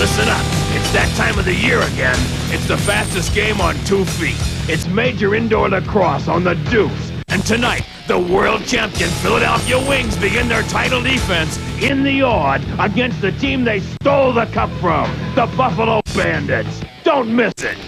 Listen up, it's that time of the year again. It's the fastest game on 2 feet. It's major indoor lacrosse on the Deuce. And tonight, the world champion Philadelphia Wings begin their title defense in the Aud against the team they stole the cup from, the Buffalo Bandits. Don't miss it.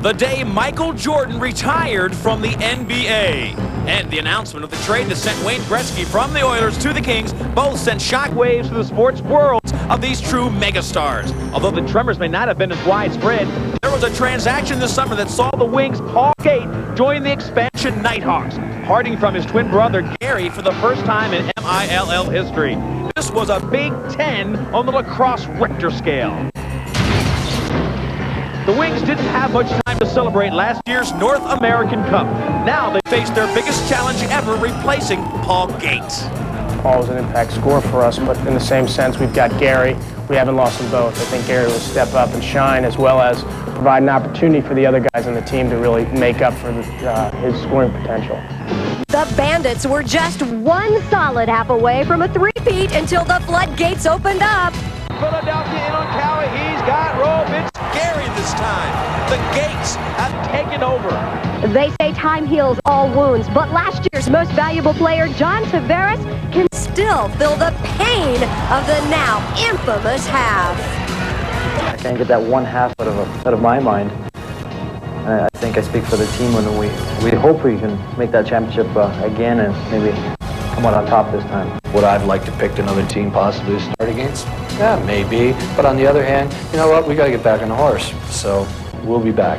The day Michael Jordan retired from the NBA. And the announcement of the trade that sent Wayne Gretzky from the Oilers to the Kings both sent shockwaves to the sports worlds of these true megastars. Although the tremors may not have been as widespread, there was a transaction this summer that saw the Wings' Paul Gait join the expansion Knighthawks, parting from his twin brother Gary for the first time in NLL history. This was a Big 10 on the lacrosse Richter scale. The Wings didn't have much time to celebrate last year's North American Cup. Now they face their biggest challenge ever, replacing Paul Gait. Paul's an impact scorer for us, but in the same sense, we've got Gary. We haven't lost them both. I think Gary will step up and shine, as well as provide an opportunity for the other guys on the team to really make up for his scoring potential. The Bandits were just one solid half away from a three-peat until the floodgates opened up. Philadelphia in on Cowie. He's got rope. It's Gary this time. The Gates have taken over. They say time heals all wounds, but last year's most valuable player, John Tavares, can still feel the pain of the now infamous half. I can't get that one half out of my mind. I think I speak for the team when we hope we can make that championship again and maybe come out on top this time. Would I have liked to pick another team possibly to start against? Yeah, maybe. But on the other hand, you know what? We got to get back on the horse. So we'll be back.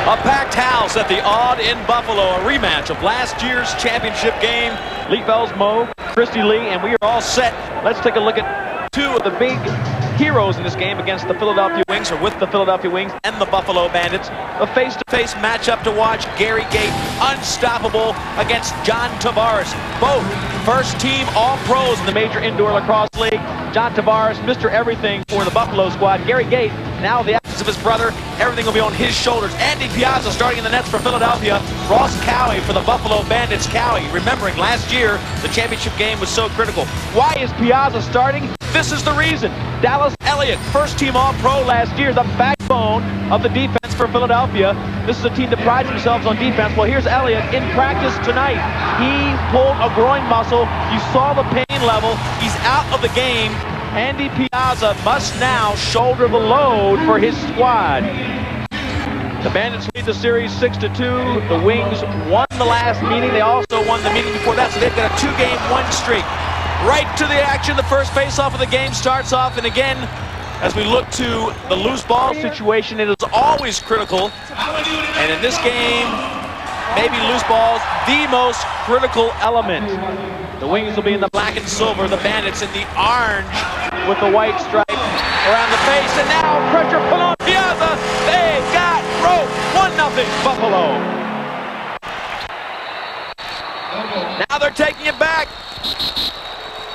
A packed house at the Aud in Buffalo, a rematch of last year's championship game. Lee Felsmo, Christy Lee, and we are all set. Let's take a look at two of the big heroes in this game against the Philadelphia Wings, or with the Philadelphia Wings and the Buffalo Bandits. A face-to-face matchup to watch. Gary Gait, unstoppable, against John Tavares. Both first-team All-Pros in the Major Indoor Lacrosse League. John Tavares, Mr. Everything for the Buffalo squad. Gary Gait, now the absence of his brother, everything will be on his shoulders. Andy Piazza starting in the nets for Philadelphia. Ross Cowie for the Buffalo Bandits. Cowie, remembering last year, the championship game was so critical. Why is Piazza starting? This is the reason. Dallas Eliuk, first-team All-Pro last year, the backbone of the defense for Philadelphia. This is a team that prides themselves on defense. Well, here's Eliuk in practice tonight. He pulled a groin muscle. You saw the pain level. He's out of the game. Andy Piazza must now shoulder the load for his squad. The Bandits lead the series 6-2. The Wings won the last meeting. They also won the meeting before that, so they've got a two-game win streak. Right to the action. The first face-off of the game starts off, and again, as we look to the loose ball situation, it is always critical. And in this game, maybe loose balls, the most critical element. The Wings will be in the black and silver, the Bandits in the orange with the white stripe around the face. And now pressure put on Piazza. They've got rope. 1-0 Buffalo. Now they're taking it back.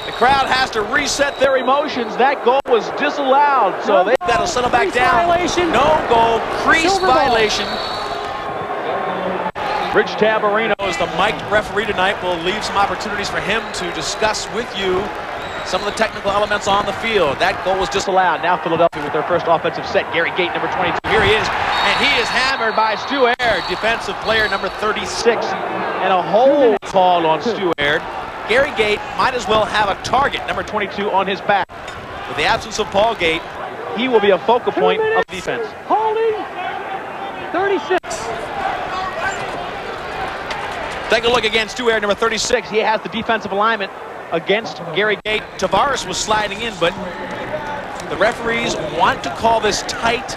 The crowd has to reset their emotions. That goal was disallowed, so they've got to settle back down. No goal, crease violation. Rich Tabarino is the mic'd referee tonight. We'll leave some opportunities for him to discuss with you some of the technical elements on the field. That goal was disallowed. Now Philadelphia with their first offensive set. Gary Gait, number 22. Here he is, and he is hammered by Stu Aird, defensive player number 36, and a hold called on Stu Aird. Gary Gait might as well have a target, number 22, on his back. With the absence of Paul Gait, he will be a focal point of defense. Holding 36. Take a look again, Stu Aird, number 36. He has the defensive alignment against Gary Gait. Tavares was sliding in, but the referees want to call this tight.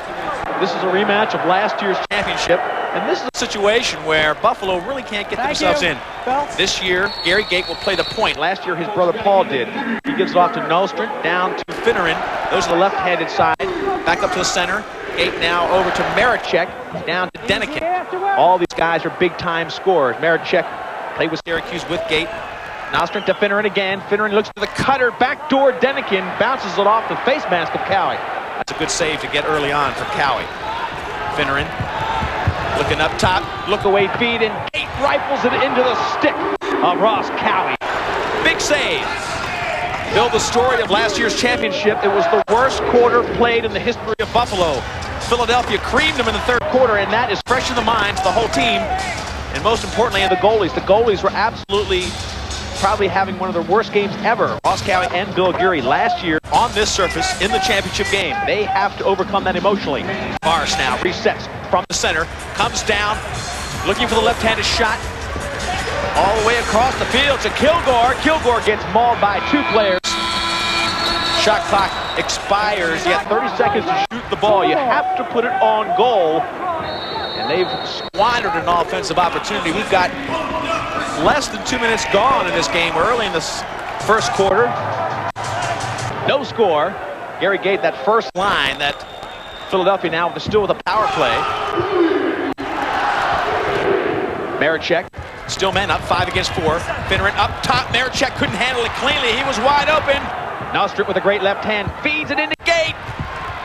This is a rematch of last year's championship, and this is a situation where Buffalo really can't get themselves in. This year, Gary Gait will play the point. Last year, his brother Paul did. He gives it off to Nostrand, down to Finneran. Those are the left-handed side. Back up to the center. Gait now over to Maricek, down to Denikin. All these guys are big-time scorers. Maricek played with Syracuse with Gait. Nostrand to Finneran again. Finneran looks to the cutter, backdoor Denikin, bounces it off the face mask of Cowie. It's a good save to get early on for Cowie. Finneran looking up top, look away feed, and Gait rifles it into the stick of Ross Cowie. Big save. Bill, the story of last year's championship, it was the worst quarter played in the history of Buffalo. Philadelphia creamed them in the third quarter, and that is fresh in the minds of the whole team. And most importantly, the goalies. The goalies were absolutely probably having one of their worst games ever. Ross Cowie and Bill Geary last year on this surface in the championship game. They have to overcome that emotionally. Mars now resets from the center, comes down, looking for the left-handed shot. All the way across the field to Kilgore. Kilgore gets mauled by two players. Shot clock expires. You have 30 seconds to shoot the ball. You have to put it on goal. And they've squandered an offensive opportunity. We've got less than 2 minutes gone in this game. We're early in this first quarter. No score. Gary Gait, that first line that Philadelphia now still with a power play. Maricek, still men up, 5 against 4. Finneran up top. Maricek couldn't handle it cleanly. He was wide open. Nostrip with a great left hand, feeds it into Gait.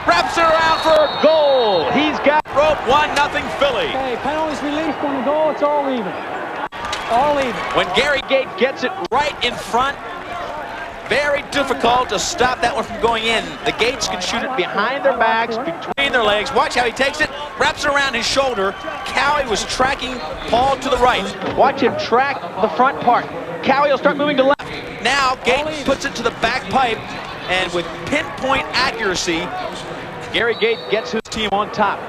Wraps it around for a goal. He's got rope. 1-0 Philly. Hey, penalties released on the goal. It's all even. All even. When Gary Gait gets it right in front, very difficult to stop that one from going in. The Gates can shoot it behind their backs, between their legs. Watch how he takes it, wraps it around his shoulder. Cowie was tracking Paul to the right. Watch him track the front part. Cowie will start moving to left. Now Gait puts it to the back pipe, and with pinpoint accuracy, Gary Gait gets his team on top.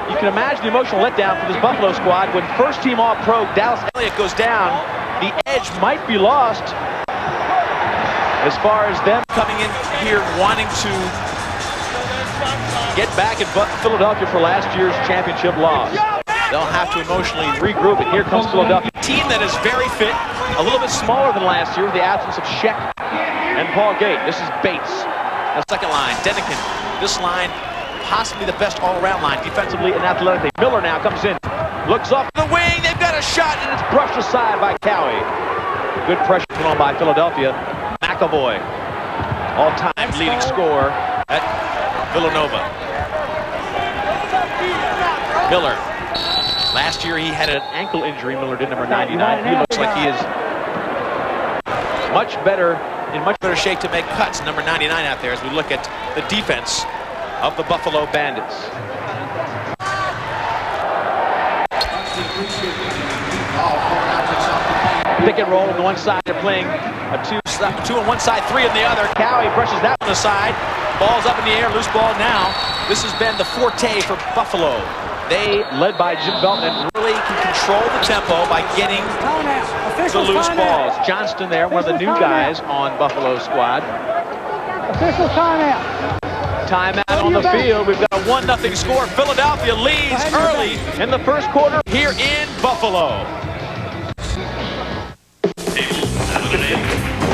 You can imagine the emotional letdown for this Buffalo squad when first team All-Pro Dallas Eliuk goes down. The edge might be lost as far as them coming in here wanting to get back in Philadelphia for last year's championship loss. They'll have to emotionally regroup, and here comes Philadelphia. A team that is very fit, a little bit smaller than last year with the absence of Sheck and Paul Gait. This is Bates, the second line. Denikin, this line, possibly the best all-around line, defensively and athletically. Miller now comes in, looks off the wing, they've got a shot, and it's brushed aside by Cowie. Good pressure put on by Philadelphia. McAvoy, all-time leading scorer at Villanova. Miller. Last year he had an ankle injury. Miller did, number 99. He looks like he is in much better shape to make cuts. Number 99 out there as we look at the defense of the Buffalo Bandits. Pick and roll on the one side. They're playing a two on one side, 3 on the other. Cowie brushes that one aside. Ball's up in the air, loose ball now. This has been the forte for Buffalo. They, led by Jim Belton, really can control the tempo by getting the loose balls. Johnston there, one of the new guys on Buffalo's squad. Official timeout. Timeout on the field. We've got a 1-0 score. Philadelphia leads early in the first quarter here in Buffalo.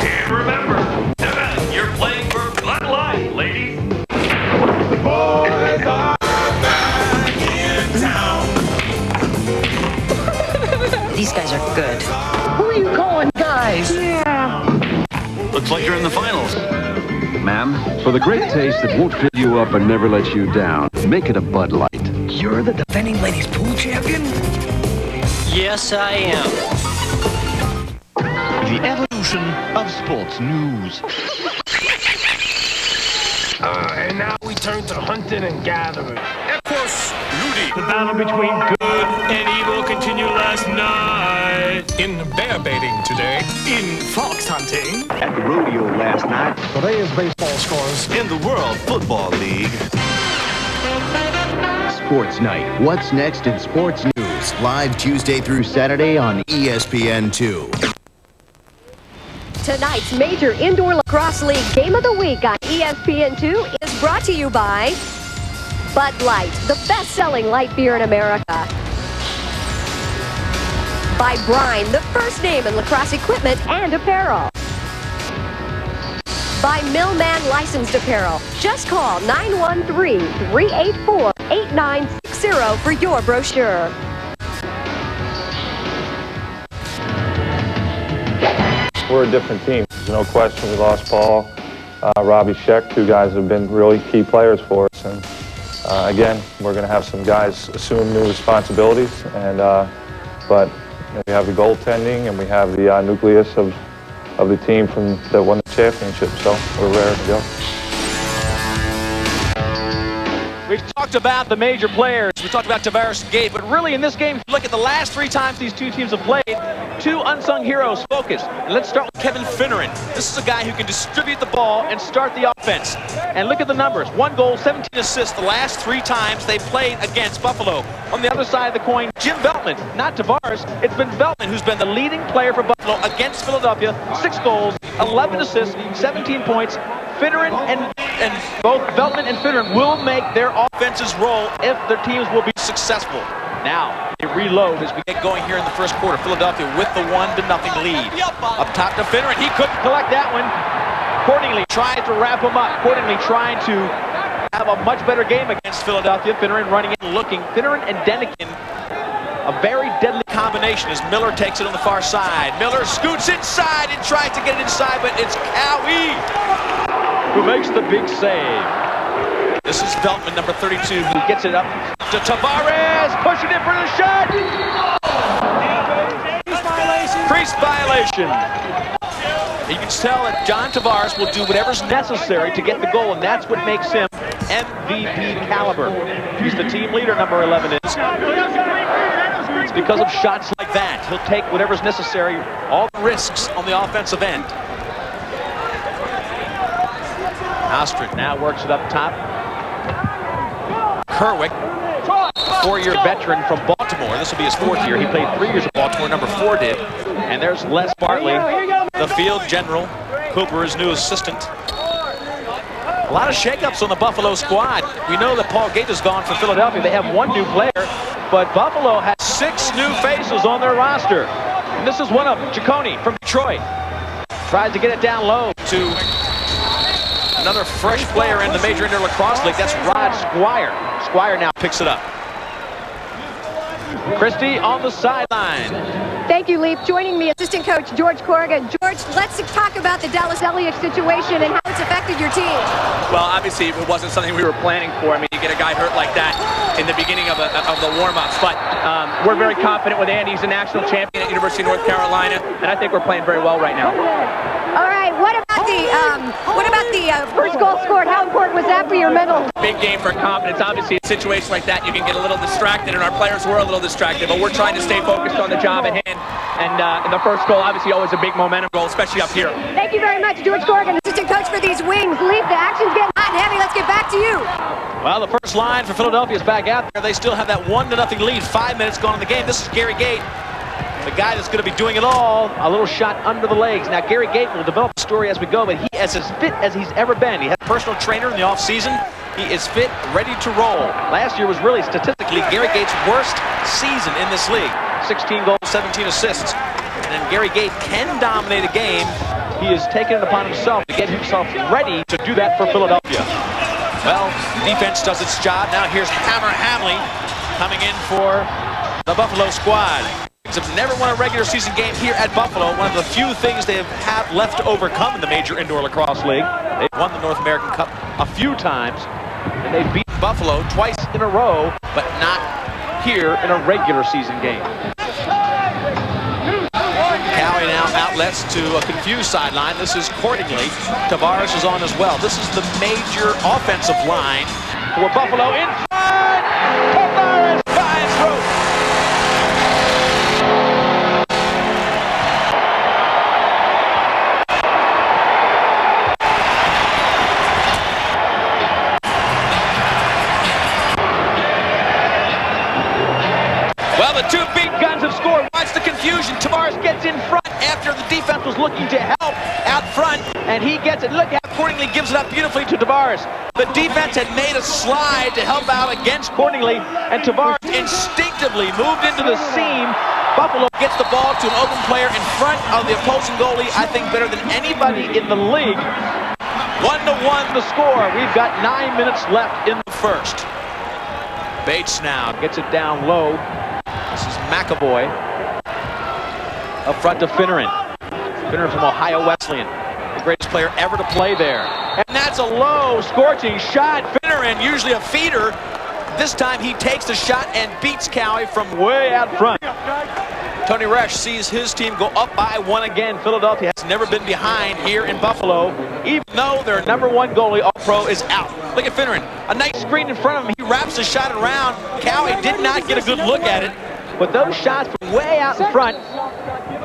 And remember, you're playing for Bud Light, ladies. The boys are back in town. These guys are good. Who are you calling guys? Yeah. Looks like you're in the finals. Ma'am, for the great taste that won't fill you up and never let you down, make it a Bud Light. You're the defending ladies pool champion? Yes, I am. The evolution of sports news. And now we turn to hunting and gathering. Of course, Rudy. The battle between good and evil continued last night. In bear baiting today. In fox hunting. At the rodeo last night. Today's baseball scores. In the World Football League. Sports Night. What's next in sports news? Live Tuesday through Saturday on ESPN2. Tonight's major indoor lacrosse league game of the week on ESPN2 is brought to you by Bud Light, the best-selling light beer in America. By Brine, the first name in lacrosse equipment and apparel. By Millman Licensed Apparel. Just call 913-384-8960 for your brochure. We're a different team. There's no question we lost Paul. Robbie Sheck, two guys have been really key players for us. And again, we're going to have some guys assume new responsibilities. And but we have the goaltending and we have the nucleus of the team that won the championship. So we're raring to go. We've talked about the major players. We talked about Tavares and Gait, but really in this game, if you look at the last 3 times these two teams have played, 2 unsung heroes focused. And let's start with Kevin Finneran. This is a guy who can distribute the ball and start the offense. And look at the numbers. 1 goal, 17 assists the last 3 times they played against Buffalo. On the other side of the coin, Jim Veltman, not Tavares. It's been Veltman who's been the leading player for Buffalo against Philadelphia. 6 goals, 11 assists, 17 points. Finneran and both Veltman and Finneran will make their offenses roll if their teams will be successful. Now, they reload as we get going here in the first quarter. Philadelphia with the 1-0 lead. Up top to Finneran. He couldn't collect that one. Cordingley tries to wrap him up. Cordingley trying to have a much better game against Philadelphia. Finneran running in, looking. Finneran and Denikin, a very deadly combination as Miller takes it on the far side. Miller scoots inside and tries to get it inside, but it's Cowie who makes the big save. This is Veltman, number 32, who gets it up to Tavares, pushing it for the shot. Crease violation. You can tell that John Tavares will do whatever's necessary to get the goal, and that's what makes him MVP caliber. He's the team leader, number 11 is. It's because of shots like that. He'll take whatever's necessary, all the risks on the offensive end. Ostrid now works it up top. Kerwick, 4-year veteran from Baltimore. This will be his 4th year. He played 3 years at Baltimore, number 4 did. And there's Les Bartley, the field general. Cooper, his new assistant. A lot of shakeups on the Buffalo squad. We know that Paul Gait is gone from Philadelphia. They have 1 new player, but Buffalo has 6 new faces on their roster. And this is one of them, Ciccone from Detroit. Tries to get it down low to another fresh player in the Major Indoor Lacrosse League. That's Rod Squire. Squire now picks it up. Christie on the sideline. Thank you, Leap. Joining me, assistant coach George Corrigan. George, let's talk about the Dallas Eliuk situation and how it's affected your team. Well, obviously, it wasn't something we were planning for. I mean, you get a guy hurt like that in the beginning of the warm-ups. But we're very confident with Andy. He's a national champion at University of North Carolina, and I think we're playing very well right now. All right, what about the first goal scored? How important was that for your mental? Big game for confidence. Obviously, in situations like that, you can get a little distracted, and our players were a little distracted, but we're trying to stay focused on the job at hand. And the first goal, obviously, always a big momentum goal, especially up here. Thank you very much, George Corrigan, assistant coach for these Wings. Leap, the action's getting hot and heavy. Let's get back to you. Well, the first line for Philadelphia is back out there. They still have that 1-0 lead. 5 minutes gone in the game. This is Gary Gait, the guy that's going to be doing it all. A little shot under the legs. Now, Gary Gait will develop the story as we go, but he is as fit as he's ever been. He had a personal trainer in the offseason. He is fit, ready to roll. Last year was really, statistically, Gary Gait's worst season in this league. 16 goals, 17 assists. And then Gary Gait can dominate a game. He has taken it upon himself to get himself ready to do that for Philadelphia. Well, defense does its job. Now here's Hammer Hamley coming in for the Buffalo squad. Wings have never won a regular season game here at Buffalo. One of the few things they have left to overcome in the Major Indoor Lacrosse League. They've won the North American Cup a few times, and they beat Buffalo twice in a row, but not here in a regular season game. Cowie now outlets to a confused sideline. This is Cordingley. Tavares is on as well. This is the major offensive line for Buffalo. In front! Tavares finds rope. Well, the 2 big guns have scored. Watch the confusion. Tavares gets in front after the defense was looking to help out front, and he gets it. Look how Cordingley gives it up beautifully to Tavares. The defense had made a slide to help out against Cordingley, and Tavares instinctively moved into the seam. Buffalo gets the ball to an open player in front of the opposing goalie, I think better than anybody in the league. 1-1 the score. We've got 9 minutes left in the first. Bates now gets it down low. This is McAvoy. Up front to Finneran. Finneran from Ohio Wesleyan. greatest player ever to play there. And that's a low, scorching shot. Finneran, usually a feeder. This time he takes the shot and beats Cowie from way out front. Tony Resch sees his team go up by 1 again. Philadelphia has never been behind here in Buffalo, even though their #1 goalie, All-Pro, is out. Look at Finneran. A nice screen in front of him. He wraps the shot around. Cowie did not get a good look at it. But those shots from way out in front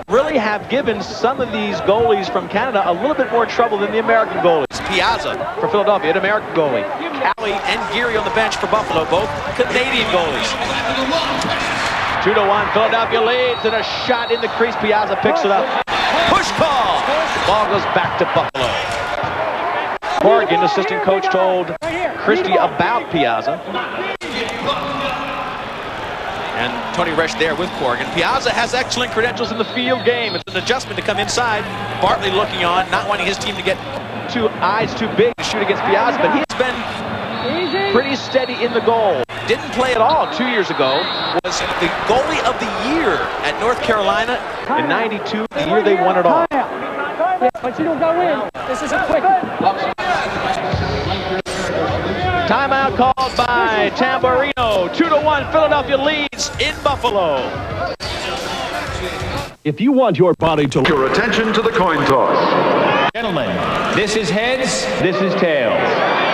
really have given some of these goalies from Canada a little bit more trouble than the American goalies. Piazza for Philadelphia, an American goalie. Cowie and Geary on the bench for Buffalo, both Canadian goalies. 2-1, Philadelphia leads, and a shot in the crease. Piazza picks it up. Push call. Ball goes back to Buffalo. Corrigan, assistant coach, told Christie about Piazza. And Tony Resch there with Corrigan. Piazza has excellent credentials in the field game. It's an adjustment to come inside. Bartley looking on, not wanting his team to get eyes too big to shoot against Piazza, but he's been pretty steady in the goal. Didn't play at all 2 years ago. Was the goalie of the year at North Carolina in '92, the year they won it all. Yeah, but you don't go in. This is a quick. Timeout called by Tamburino. 2-1, Philadelphia leads in Buffalo. If you want your body to... Your attention to the coin toss. Gentlemen, this is heads, this is tails.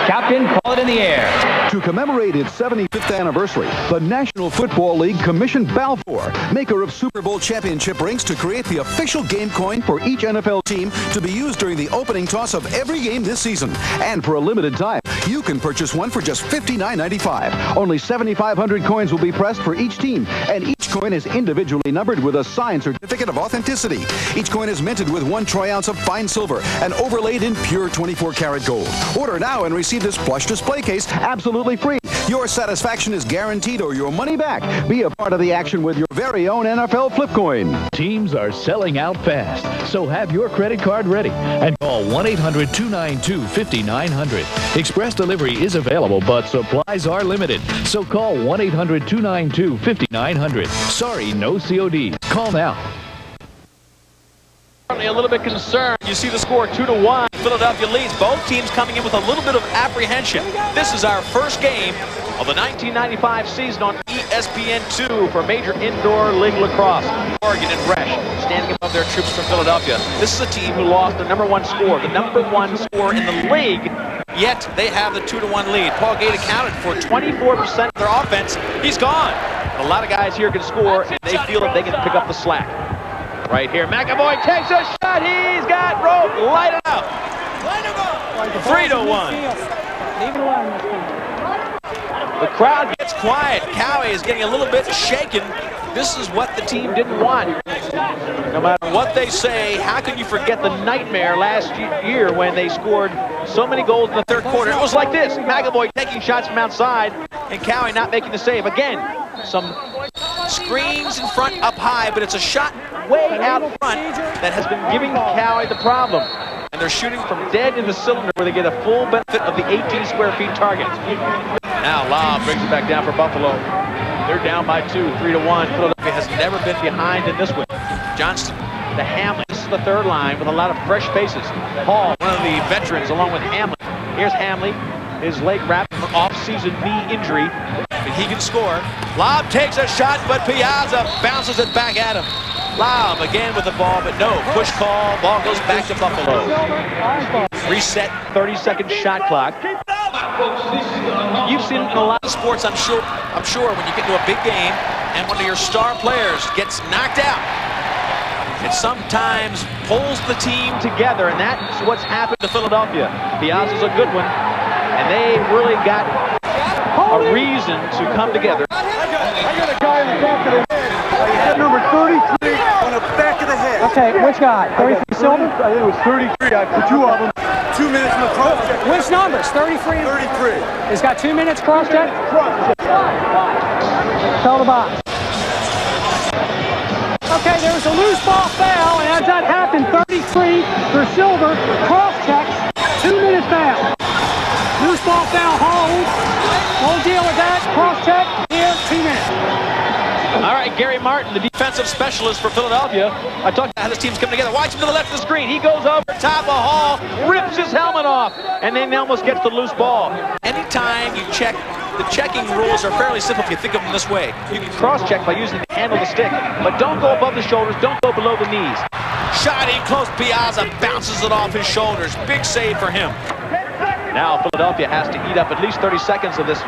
Captain, call it in the air. To commemorate its 75th anniversary, the National Football League commissioned Balfour, maker of Super Bowl championship rings, to create the official game coin for each NFL team to be used during the opening toss of every game this season. And for a limited time, you can purchase one for just $59.95. Only 7,500 coins will be pressed for each team, and each coin is individually numbered with a signed certificate of authenticity. Each coin is minted with 1 troy ounce of fine silver and overlaid in pure 24-karat gold. Order now and receive this plush display case absolutely free. Your satisfaction is guaranteed or your money back. Be a part of the action with your very own NFL flip coin. Teams are selling out fast, so have your credit card ready and call 1-800-292-5900. Express delivery is available, but supplies are limited, so call 1-800-292-5900. Sorry, no CODs. Call now. A little bit concerned. You see the score 2-1. Philadelphia leads. Both teams coming in with a little bit of apprehension. This is our first game of the 1995 season on ESPN2 for Major Indoor League Lacrosse. Corrigan and Resch standing above their troops from Philadelphia. This is a team who lost the #1 score, the #1 score in the league, yet they have the 2-1 lead. Paul Gait accounted for 24% of their offense. He's gone. A lot of guys here can score, and they feel that they can pick up the slack. Right here, McAvoy takes a shot. He's got rope. Light it up. 3-1. The crowd gets quiet. Cowie is getting a little bit shaken. This is what the team didn't want. No matter what they say, how can you forget the nightmare last year when they scored so many goals in the third quarter? It was like this. McAvoy taking shots from outside and Cowie not making the save. Again, some screens in front up high, but it's a shot way out front that has been giving Cowie the problem. And they're shooting from dead in the cylinder where they get a full benefit of the 18 square feet target. Now Lobb brings it back down for Buffalo. They're down by 2, 3-1. Philadelphia has never been behind in this one. Johnston, the Hamlin, this is the third line with a lot of fresh faces. Hall, one of the veterans, along with Hamlin. Here's Hamlin, his leg wrapped from an off-season knee injury, and he can score. Lobb takes a shot, but Piazza bounces it back at him. Lobb again with the ball, but no. Push call, ball goes back to Buffalo. Reset, 30-second shot clock. You've seen it in a lot of sports, I'm sure, when you get to a big game and one of your star players gets knocked out. It sometimes pulls the team together, and that's what's happened to Philadelphia. Piazza's a good one, and they really got a reason to come together. I got a guy in the back of the head. Head number 33 on the back of the head. Okay, which guy? 33 Silver? I think it was 33. I put 2 of them. 2 minutes in the cross check. Which numbers? 33 and 33. He's got 2 minutes cross check? Cross check. Tell the box. Okay, there was a loose ball foul, and as that happened, 33 for Silver, cross check, 2 minutes foul. Loose ball foul, hold. Won't deal with that. Cross check, here, 2 minutes. All right, Gary Martin, the defense. defensive specialist for Philadelphia. I talked about how this team's coming together. Watch him to the left of the screen. He goes over top of Hall, rips his helmet off, and then almost gets the loose ball. Anytime you check, the checking rules are fairly simple if you think of them this way. You can cross-check by using the handle of the stick, but don't go above the shoulders, don't go below the knees. Shot in close, Piazza bounces it off his shoulders. Big save for him. Now Philadelphia has to eat up at least 30 seconds of this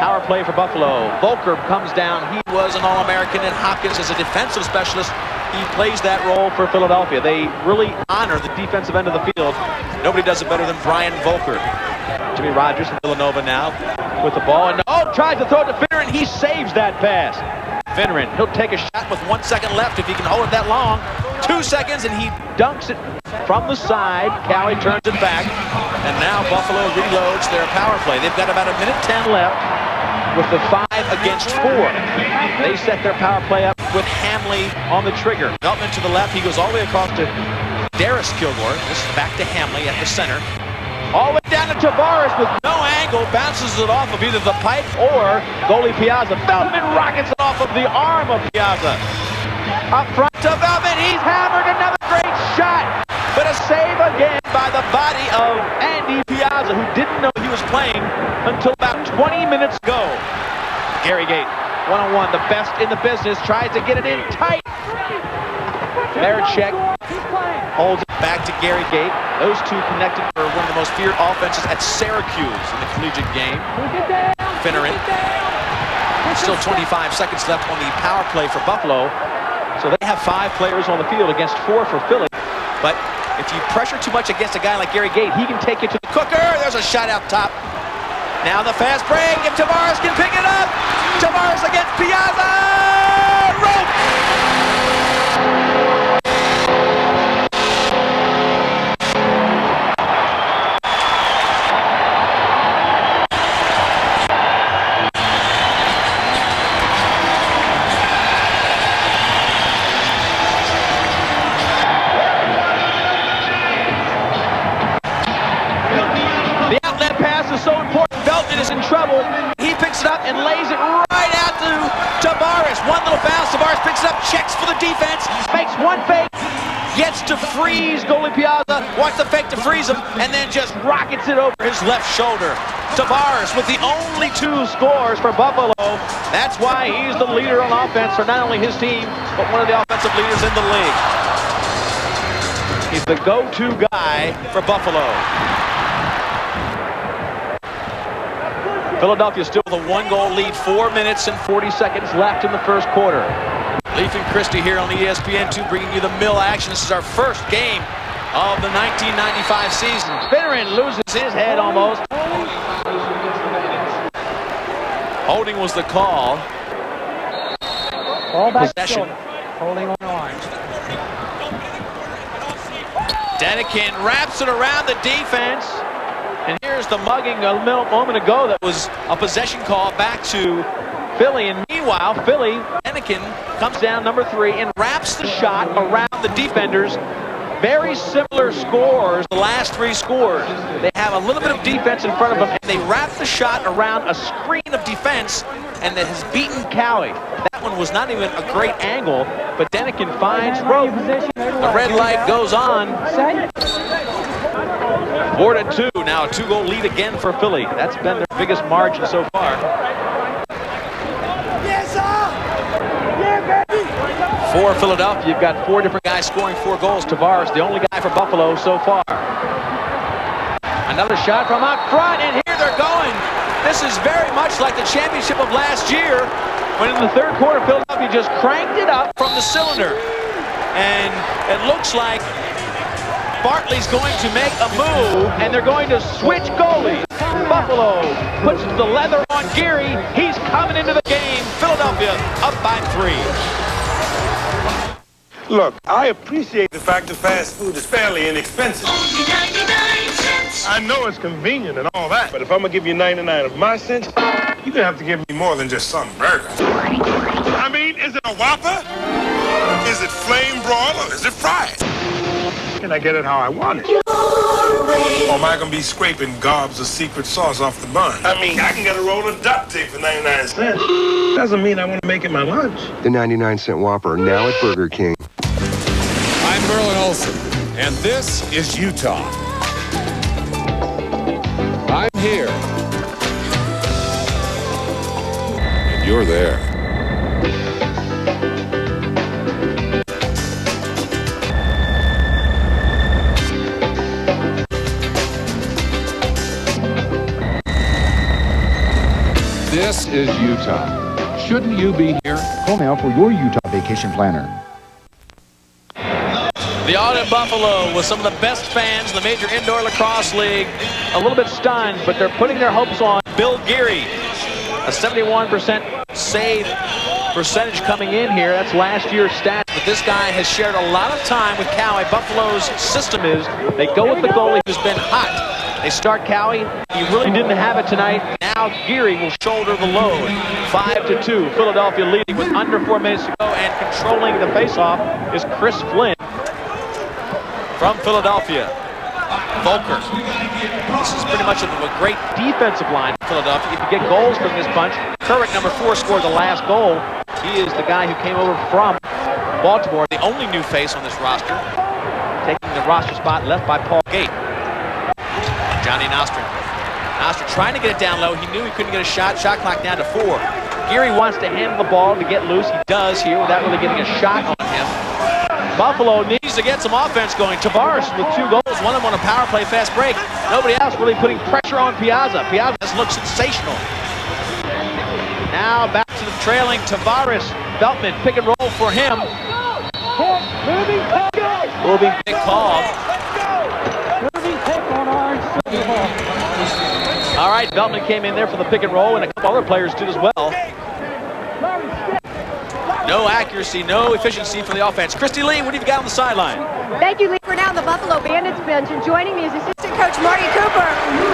power play for Buffalo. Volker comes down. He was an All-American, and Hopkins as a defensive specialist. He plays that role for Philadelphia. They really honor the defensive end of the field. Nobody does it better than Brian Volker. Jimmy Rogers from Villanova now with the ball. And tries to throw it to Finneran. He saves that pass. Finneran, he'll take a shot with 1 second left if he can hold it that long. 2 seconds, and he dunks it from the side. Cowie turns it back. And now Buffalo reloads their power play. They've got about 1:10 left with the 5 against 4. They set their power play up with Hamley on the trigger. Veltman to the left. He goes all the way across to Darius Kilgore. This is back to Hamley at the center. All the way down to Tavares with no angle. Bounces it off of either the pipe or goalie Piazza. Veltman rockets it off of the arm of Piazza. Up front to Veltman. He's hammered. Another great shot. But a save again by the body of Andy Piazza, who didn't know he was playing until about 20 minutes ago. Gary Gait, one-on-one, the best in the business, tries to get it in tight. Marechek holds it back to Gary Gait. Those two connected for one of the most feared offenses at Syracuse in the collegiate game. Finneran. Still 25 seconds left on the power play for Buffalo. So they have 5 players on the field against 4 for Philly. But if you pressure too much against a guy like Gary Gait, he can take you to the cooker. There's a shot out top. Now the fast break. If Tavares can pick it up. Tavares against Piazza. Rope! So important. Veltman is in trouble. He picks it up and lays it right out to Tavares. One little bounce. Tavares picks it up, checks for the defense, makes one fake, gets to freeze goalie Piazza, wants the fake to freeze him, and then just rockets it over his left shoulder. Tavares with the only 2 scores for Buffalo. That's why he's the leader on offense for not only his team, but one of the offensive leaders in the league. He's the go-to guy for Buffalo. Philadelphia still with a 1-goal lead, 4 minutes and 40 seconds left in the first quarter. Leaf and Christie here on ESPN2 bringing you the mill action. This is our first game of the 1995 season. Finneran loses his head almost. Holding was the call. Ball back possession. Holding on arms. Denikin wraps it around the defense. And here's the mugging a moment ago that was a possession call back to Philly. And meanwhile, Philly, Denikin comes down number 3 and wraps the shot around the defenders. Very similar scores, the last 3 scores. They have a little bit of defense in front of them, and they wrap the shot around a screen of defense, and that has beaten Cowie. That one was not even a great angle, but Denikin finds rope. The red light goes on. 4-2, now a 2-goal lead again for Philly. That's been their biggest margin so far. Yes, sir! Yeah, baby! For Philadelphia, you've got 4 different guys scoring 4 goals. Tavares, the only guy for Buffalo so far. Another shot from out front, and here they're going. This is very much like the championship of last year, when in the third quarter, Philadelphia just cranked it up from the cylinder. And it looks like Bartley's going to make a move, and they're going to switch goalies. Buffalo puts the leather on Geary. He's coming into the game. Philadelphia up by 3. Look, I appreciate the fact that fast food is fairly inexpensive. I know it's convenient and all that, but if I'm gonna give you 99 of my cents, you're gonna have to give me more than just some burger. I mean, is it a Whopper? Is it flame broiled or is it fried? Can I get it how I want it? Or am I going to be scraping gobs of secret sauce off the bun? I mean, I can get a roll of duct tape for 99 cents. Doesn't mean I want to make it my lunch. The 99-cent Whopper, now at Burger King. I'm Merlin Olsen, and this is Utah. I'm here. And you're there. This is Utah. Shouldn't you be here? Call now for your Utah vacation planner. The Aud in Buffalo with some of the best fans in the Major Indoor Lacrosse League. A little bit stunned, but they're putting their hopes on Bill Geary. A 71% save percentage coming in here. That's last year's stats, but this guy has shared a lot of time with Cowie. Buffalo's system is they go with the goalie who's been hot. They start Cowie. He really didn't have it tonight. Now Geary will shoulder the load. 5-2. Philadelphia leading with under 4 minutes to go, and controlling the faceoff is Chris Flynn from Philadelphia. Volker. This is pretty much a great defensive line for Philadelphia. If you get goals from this bunch, Turek, number 4, scored the last goal. He is the guy who came over from Baltimore, the only new face on this roster, taking the roster spot left by Paul Gait. Johnny Nostrin. Nostrin trying to get it down low. He knew he couldn't get a shot. Shot clock down to 4. Geary wants to handle the ball to get loose. He does here without really getting a shot on him. Buffalo needs to get some offense going. Tavares with 2 goals. One of them on a power play fast break. Nobody else really putting pressure on Piazza. Piazza has looked sensational. Now back to the trailing Tavares. Beltman, pick and roll for him. Moving pick called. All right, Beltman came in there for the pick and roll, and a couple other players did as well. No accuracy, no efficiency for the offense. Christy Lee, what have you got on the sideline? Thank you, Lee. We're now on the Buffalo Bandits bench, and joining me is assistant coach Marty Cooper.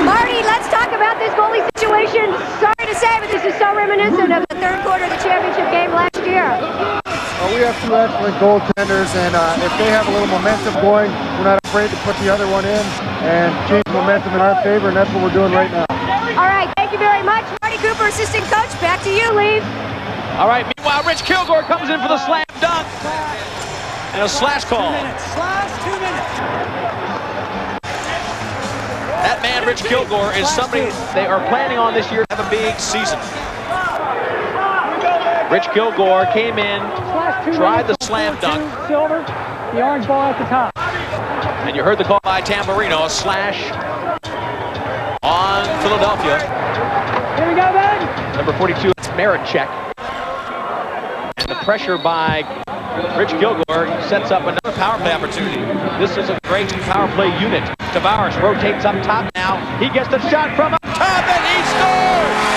Marty, let's talk about this goalie situation. Sorry to say, but this is so reminiscent of the third quarter of the championship game last year. Well, we have 2 excellent goaltenders, and if they have a little momentum going, we're not afraid to put the other one in and change momentum in our favor, and that's what we're doing right now. All right, thank you very much. Marty Cooper, assistant coach. Back to you, Lee. All right, meanwhile, Rich Kilgore comes in for the slam dunk. And a slash call. 2 minutes. 2 minutes. That man, Rich Kilgore, is somebody they are planning on this year to have a big season. Rich Kilgore came in, tried the slam dunk. Silver, the orange ball at the top. And you heard the call by Tamburino, a slash on Philadelphia. Here we go, Ben. Number 42, it's Marichek. And the pressure by Rich Kilgore sets up another power play opportunity. This is a great power play unit. Tavares rotates up top now. He gets the shot from up top, and he scores!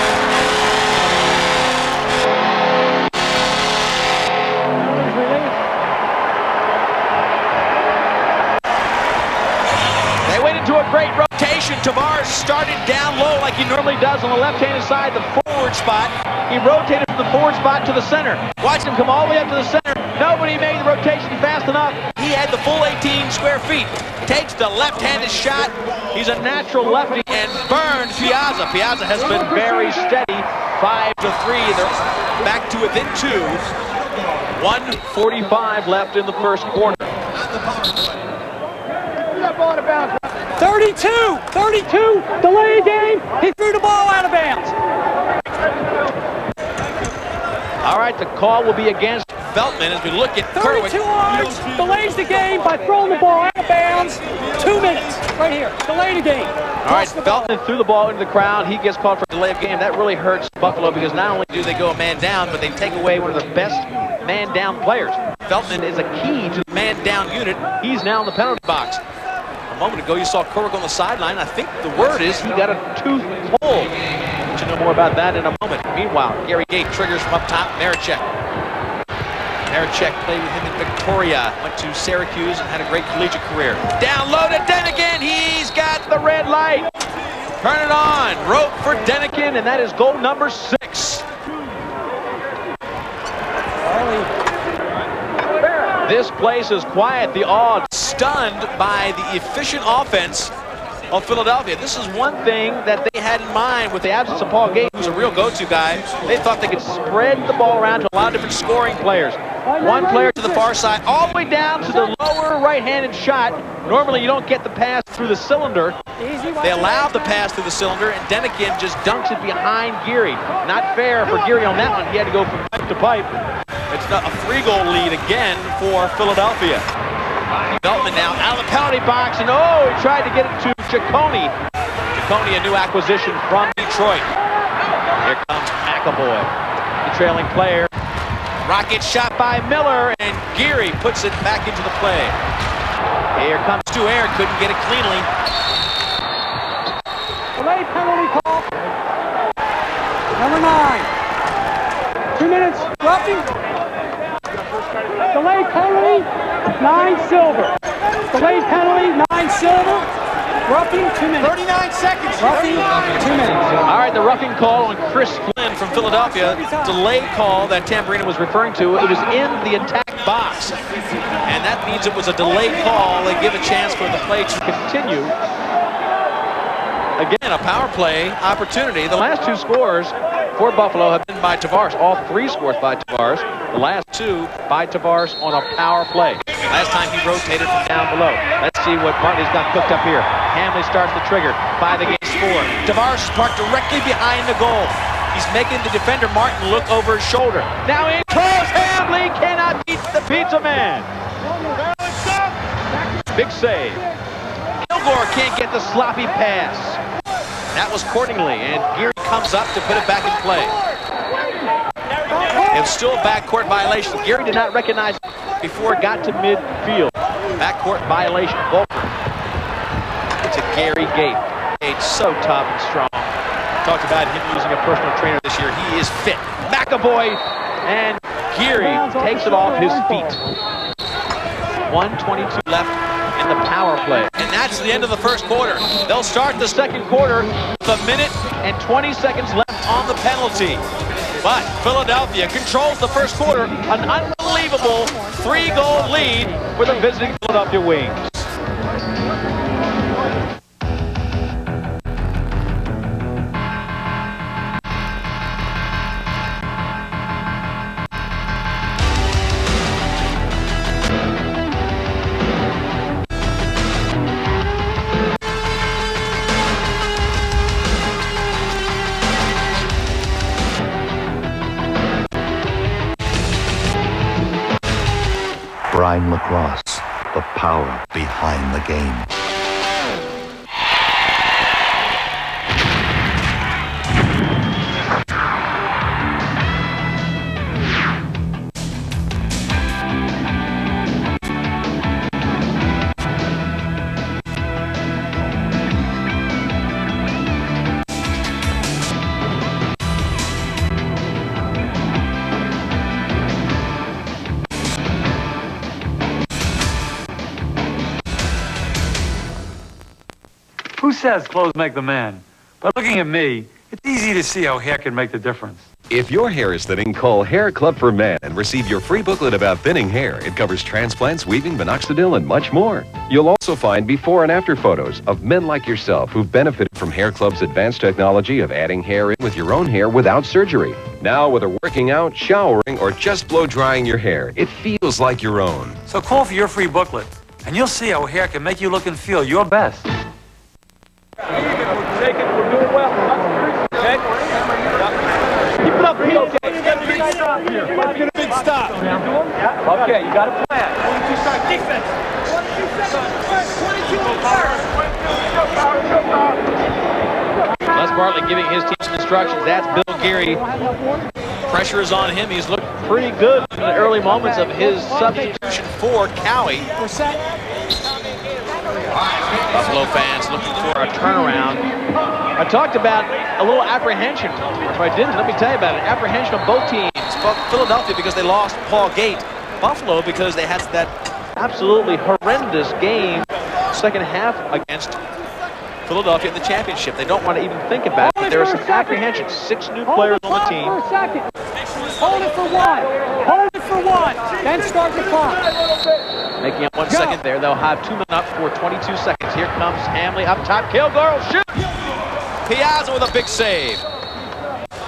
They went into a great rotation. Tavares started down low like he normally does on the left-handed side, the forward spot. He rotated from the forward spot to the center. Watch him come all the way up to the center. Nobody made the rotation fast enough. He had the full 18 square feet. Takes the left-handed shot. He's a natural lefty and burned Piazza. Piazza has been very steady. 5-3. They're back to within 2. 1:45 left in the first quarter. 32, delay game. He threw the ball out of bounds. All right, the call will be against Beltman as we look at 32 yards, delays the game by throwing the ball out of bounds. 2 minutes, right here, delay the game. All right, Beltman threw the ball into the crowd. He gets called for delay of game. That really hurts Buffalo because not only do they go a man down, but they take away one of their best man down players. Beltman is a key to the man down unit. He's now in the penalty box. A moment ago, you saw Kurek on the sideline. I think the word is he got a tooth pulled. Let you know more about that in a moment. Meanwhile, Gary Gait triggers from up top. Marichek. Marichek played with him in Victoria. Went to Syracuse and had a great collegiate career. Down low to Denikin. He's got the red light. Turn it on. Rope for Denikin, and that is goal number 6. This place is quiet. The Aud stunned by the efficient offense of Philadelphia. This is one thing that they had in mind with the absence of Paul Gait, who's a real go-to guy. They thought they could spread the ball around to a lot of different scoring players. One player to the far side, all the way down to the lower right-handed shot. Normally you don't get the pass through the cylinder. They allowed the pass through the cylinder, and Denikin just dunks it behind Geary. Not fair for Geary on that one. He had to go from pipe to pipe. It's a 3-goal lead again for Philadelphia. Development now out of the penalty box, and oh, he tried to get it to Ciccone. Ciccone, a new acquisition from Detroit. Here comes McAvoy, the trailing player. Rocket shot by Miller, and Geary puts it back into the play. Here comes Stu Air, couldn't get it cleanly. Delayed penalty call. Number 9. 2 minutes, roughing. Delayed penalty, 9 silver. Delayed penalty, 9 silver. Roughing, 2 minutes. 39 seconds. Roughing, 2 minutes. All right, the roughing call on Chris Flynn from Philadelphia. Delayed call that Tamburino was referring to. It was in the attack box, and that means it was a delayed call. They give a chance for the play to continue. Again, a power play opportunity. The last 2 scores for Buffalo have been by Tavares. All 3 scores by Tavares. The last 2 by Tavares on a power play. Last time he rotated from down below. Let's see what Martin's got cooked up here. Hamley starts the trigger. 5 against 4. Tavares is parked directly behind the goal. He's making the defender Martin look over his shoulder. Now in close. Hamley cannot beat the pizza man. Big save. Kilgore can't get the sloppy pass. That was Cordingley, and Geary comes up to put it back in play. It's still a backcourt violation. Geary did not recognize it before it got to midfield. Backcourt violation. Volker to Gary Gait. Gait's so tough and strong. Talked about him using a personal trainer this year. He is fit. McAvoy, and Geary takes it off his feet. 1:22 left in the power play. And that's the end of the first quarter. They'll start the second quarter with 1 minute and 20 seconds left on the penalty. But Philadelphia controls the first quarter. An unbelievable 3-goal lead for the visiting Philadelphia Wings. Brine Lacrosse, the power behind the game. Who says clothes make the man? By looking at me, it's easy to see how hair can make the difference. If your hair is thinning, call Hair Club for Men and receive your free booklet about thinning hair. It covers transplants, weaving, minoxidil, and much more. You'll also find before and after photos of men like yourself who've benefited from Hair Club's advanced technology of adding hair in with your own hair without surgery. Now, whether working out, showering, or just blow drying your hair, it feels like your own. So call for your free booklet, and you'll see how hair can make you look and feel your best. We're doing well. Okay. Keep it up, POJ. Let's get a big stop here. Let's get a big stop. Okay, you got a plan. 22 start defense. 22 Les Bartlett giving his team some instructions. That's Bill Geary. Pressure is on him. He's looked pretty good in the early moments of his substitution for Cowie. Buffalo fans looking for a turnaround. I talked about a little apprehension. If I didn't, let me tell you about it. Apprehension on both teams. Philadelphia because they lost Paul Gait. Buffalo because they had that absolutely horrendous game second half against Philadelphia in the championship. They don't want to even think about it, but there is some apprehension. 6 new players on the team. Hold it for 1. Hold it for 1. Then start the clock. Making up 1 second there. They'll have 2 men up for 22 seconds. Here comes Hamley up top. Kilgore will shoot. Piazza with a big save.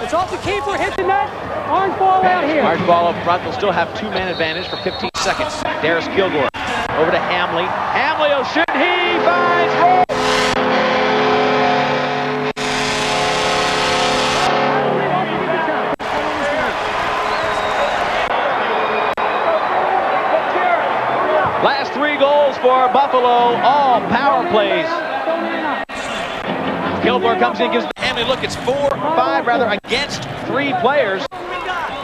It's off the keeper, hit the net. Orange ball out here. Orange ball up front. They'll still have 2-man advantage for 15 seconds. Darius Kilgore over to Hamley. Hamley will shoot. He finds Roll. Last 3 goals for Buffalo, all power plays. Kilgore comes in, gives Hamley look. It's 5 against 3 players.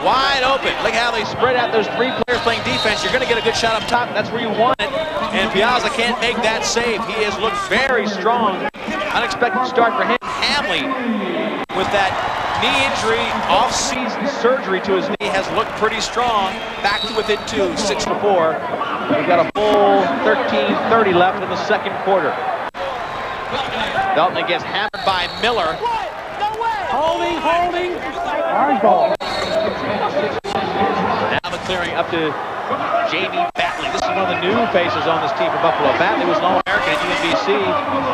Wide open. Look how they spread out those 3 players playing defense. You're going to get a good shot up top. That's where you want it. And Piazza can't make that save. He has looked very strong. Unexpected start for him. Hamley, with that knee injury, off-season surgery to his knee, has looked pretty strong. Back to within 2, 6-4. We've got a full 13:30 left in the second quarter. Dalton gets hammered by Miller. Holding. Orange ball. Now the clearing up to Jamie Batley. This is one of the new faces on this team for Buffalo. Batley was an All-American at UNBC.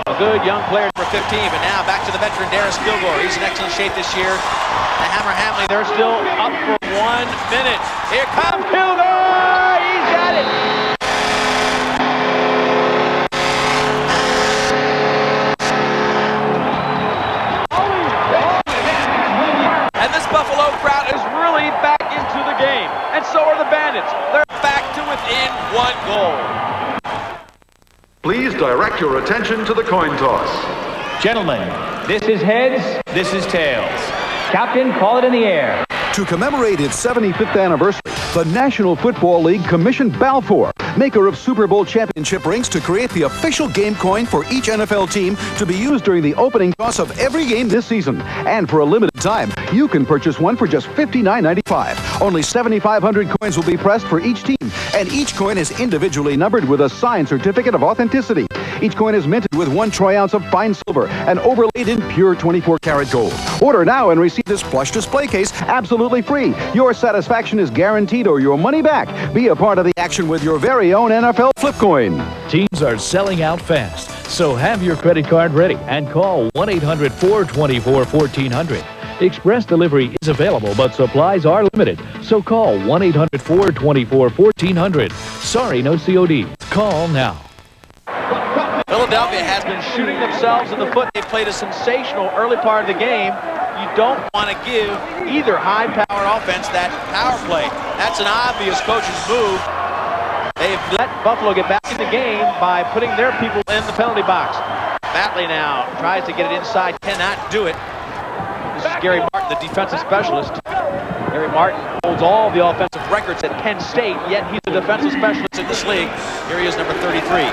A good young player for 15, but now back to the veteran Darius Kilgore. He's in excellent shape this year. The Hammer Hamley, they're still up for 1 minute. Here comes Kilgore! He's got it! And this Buffalo crowd is really back into the game. And so are the Bandits. They're back to within 1 goal. Please direct your attention to the coin toss. Gentlemen, this is heads, this is tails. Captain, call it in the air. To commemorate its 75th anniversary, the National Football League commissioned Balfour, maker of Super Bowl championship rings, to create the official game coin for each NFL team to be used during the opening toss of every game this season. And for a limited time, you can purchase one for just $59.95. Only 7,500 coins will be pressed for each team, and each coin is individually numbered with a signed certificate of authenticity. Each coin is minted with 1 troy ounce of fine silver and overlaid in pure 24-karat gold. Order now and receive this plush display case absolutely free. Your satisfaction is guaranteed or your money back. Be a part of the action with your very own NFL flip coin. Teams are selling out fast, so have your credit card ready and call 1-800-424-1400. Express delivery is available, but supplies are limited, so call 1-800-424-1400. Sorry, no COD. Call now. Philadelphia has been shooting themselves in the foot. They played a sensational early part of the game. You don't want to give either high-powered offense that power play. That's an obvious coach's move. They've let Buffalo get back in the game by putting their people in the penalty box. Batley now tries to get it inside, cannot do it. This is Gary Martin, the defensive specialist. Gary Martin holds all the offensive records at Penn State, yet he's a defensive specialist in this league. Here he is, number 33.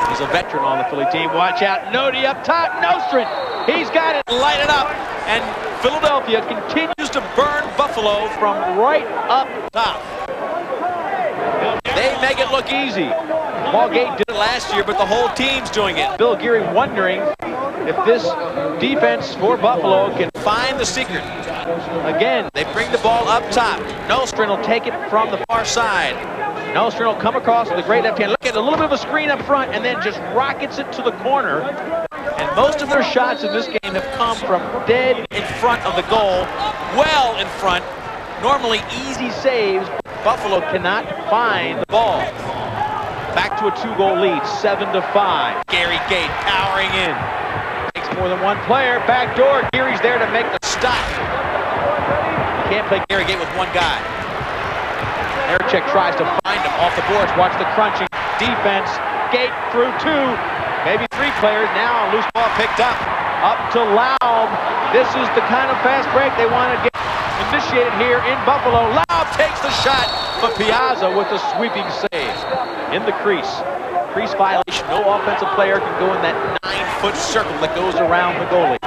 He's a veteran on the Philly team. Watch out, Nodi up top, Nostrin. He's got it, light it up. And Philadelphia continues to burn Buffalo from right up top. They make it look easy. Paul Gait did it last year, but the whole team's doing it. Bill Geary wondering if this defense for Buffalo can find the secret. Again, they bring the ball up top. Nostrin will take it from the far side. Nostrin will come across with a great left hand. Look at a little bit of a screen up front and then just rockets it to the corner. And most of their shots in this game have come from dead in front of the goal, well in front. Normally easy saves. Buffalo cannot find the ball. Back to a 2-goal lead, 7-5. Gary Gait powering in. Takes more than 1 player. Back door. Geary's there to make the stop. You can't play Gary Gait with 1 guy. Erichek tries to find him off the boards. Watch the crunching defense. Gait through 2, maybe 3 players. Now a loose ball picked up. Up to Laub. This is the kind of fast break they want to get initiated here in Buffalo. Laub takes the shot, but Piazza with a sweeping save. In the crease. Crease violation. No offensive player can go in that 9-foot circle that goes around the goalie.